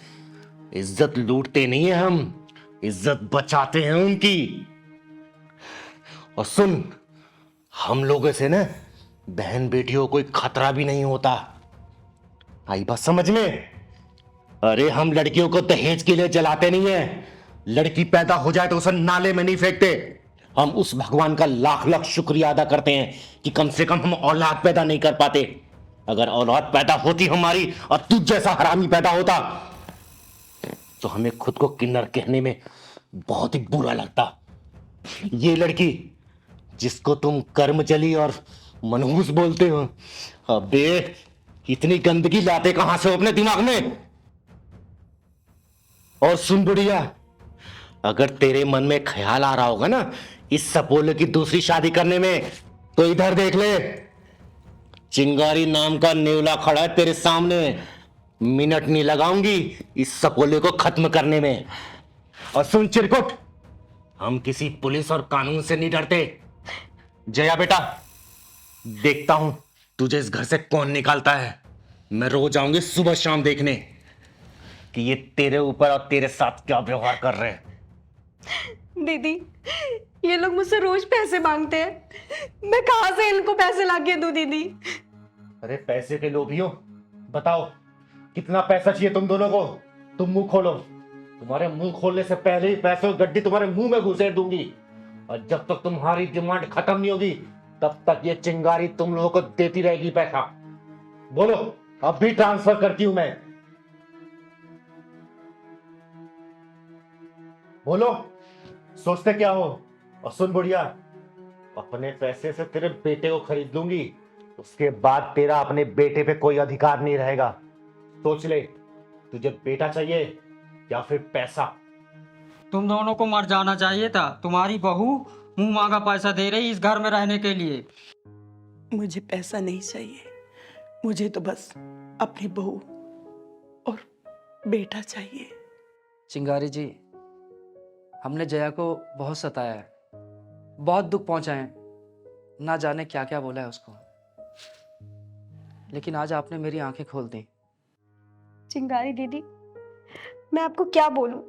Speaker 8: इज्जत लूटते नहीं है हम, इज्जत बचाते हैं उनकी। और सुन, हम लोगों से ना बहन बेटियों को कोई खतरा भी नहीं होता। आई बात समझ में? अरे हम लड़कियों को दहेज के लिए जलाते नहीं है। लड़की पैदा हो जाए तो उसे नाले में नहीं फेंकते। हम उस भगवान का लाख लाख शुक्रिया अदा करते हैं कि कम से कम हम औलाद पैदा नहीं कर पाते। अगर औलाद पैदा होती हमारी और तुझ जैसा हरामी पैदा होता तो हमें खुद को किन्नर कहने में बहुत ही बुरा लगता। ये लड़की जिसको तुम कर्मजली और मनहूस बोलते हो, अबे इतनी गंदगी लाते कहां से हो अपने दिमाग में? और सुन बुढ़िया, अगर तेरे मन में ख्याल आ रहा होगा ना इस सपोले की दूसरी शादी करने में, तो इधर देख ले, चिंगारी नाम का नेवला खड़ा है तेरे सामने। मिनट नहीं लगाऊंगी इस सपोले को खत्म करने में। और सुन चिरकुट, हम किसी पुलिस और कानून से नहीं डरते। जया बेटा, देखता हूं तुझे इस घर से कौन निकालता है। मैं रोज आऊंगी सुबह शाम देखने। कि ये तेरे ऊपर और तेरे साथ क्या व्यवहार कर रहे हैं।
Speaker 21: दीदी, ये लोग मुझसे रोज पैसे मांगते हैं, मैं कहाँ से इनको पैसे लाके दूं दीदी?
Speaker 8: अरे पैसे के लोभियों, बताओ कितना पैसा चाहिए तुम दोनों को? तुम मुंह खोलो। तुम्हारे मुंह खोलने से पहले ही पैसों की गड्डी तुम्हारे मुंह में घुसेड़ दूंगी, और जब तक तुम्हारी डिमांड खत्म नहीं होगी तब तक ये चिंगारी तुम लोगों को देती रहेगी पैसा। बोलो, अब भी ट्रांसफर करती हूं मैं। बोलो, सोचते क्या हो? और सुन बुढ़िया, अपने पैसे से तेरे बेटे को खरीद लूंगी, उसके बाद तेरा अपने बेटे पे कोई अधिकार नहीं रहेगा। सोच ले, तुझे बेटा चाहिए या फिर पैसा?
Speaker 2: तुम दोनों को मर जाना चाहिए था। तुम्हारी बहू मुंह मांगा पैसा दे रही इस घर में रहने के लिए।
Speaker 19: मुझे पैसा नहीं चाहिए, मुझे तो बस अपनी बहू और बेटा चाहिए।
Speaker 20: चिंगारी जी, हमने जया को बहुत सताया है, बहुत दुख पहुंचाए हैं, ना जाने क्या क्या बोला है उसको, लेकिन आज आपने मेरी आंखें खोल दी।
Speaker 21: चिंगारी दीदी, मैं आपको क्या बोलूं?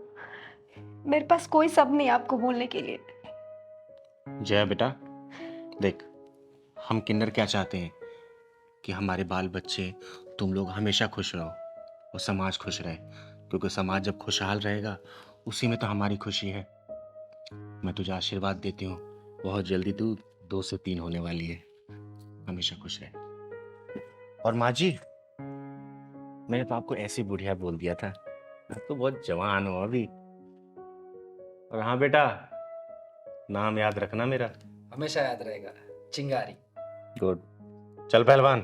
Speaker 21: मेरे पास कोई शब्द नहीं आपको बोलने के लिए।
Speaker 10: जया बेटा, देख, हम किन्नर क्या चाहते हैं कि हमारे बाल बच्चे, तुम लोग हमेशा खुश रहो और समाज खुश रहे, क्योंकि समाज जब खुशहाल रहेगा उसी में तो हमारी खुशी है। मैं तुझे आशीर्वाद देती हूँ, बहुत जल्दी तू 2 से 3 होने वाली है। हमेशा खुश रहे। और माँ जी, मैंने तो आपको ऐसी बुढ़िया बोल दिया था, आप तो बहुत जवान हो अभी। और हाँ बेटा, नाम याद रखना मेरा।
Speaker 20: हमेशा याद रहेगा, चिंगारी।
Speaker 10: गुड। चल पहलवान,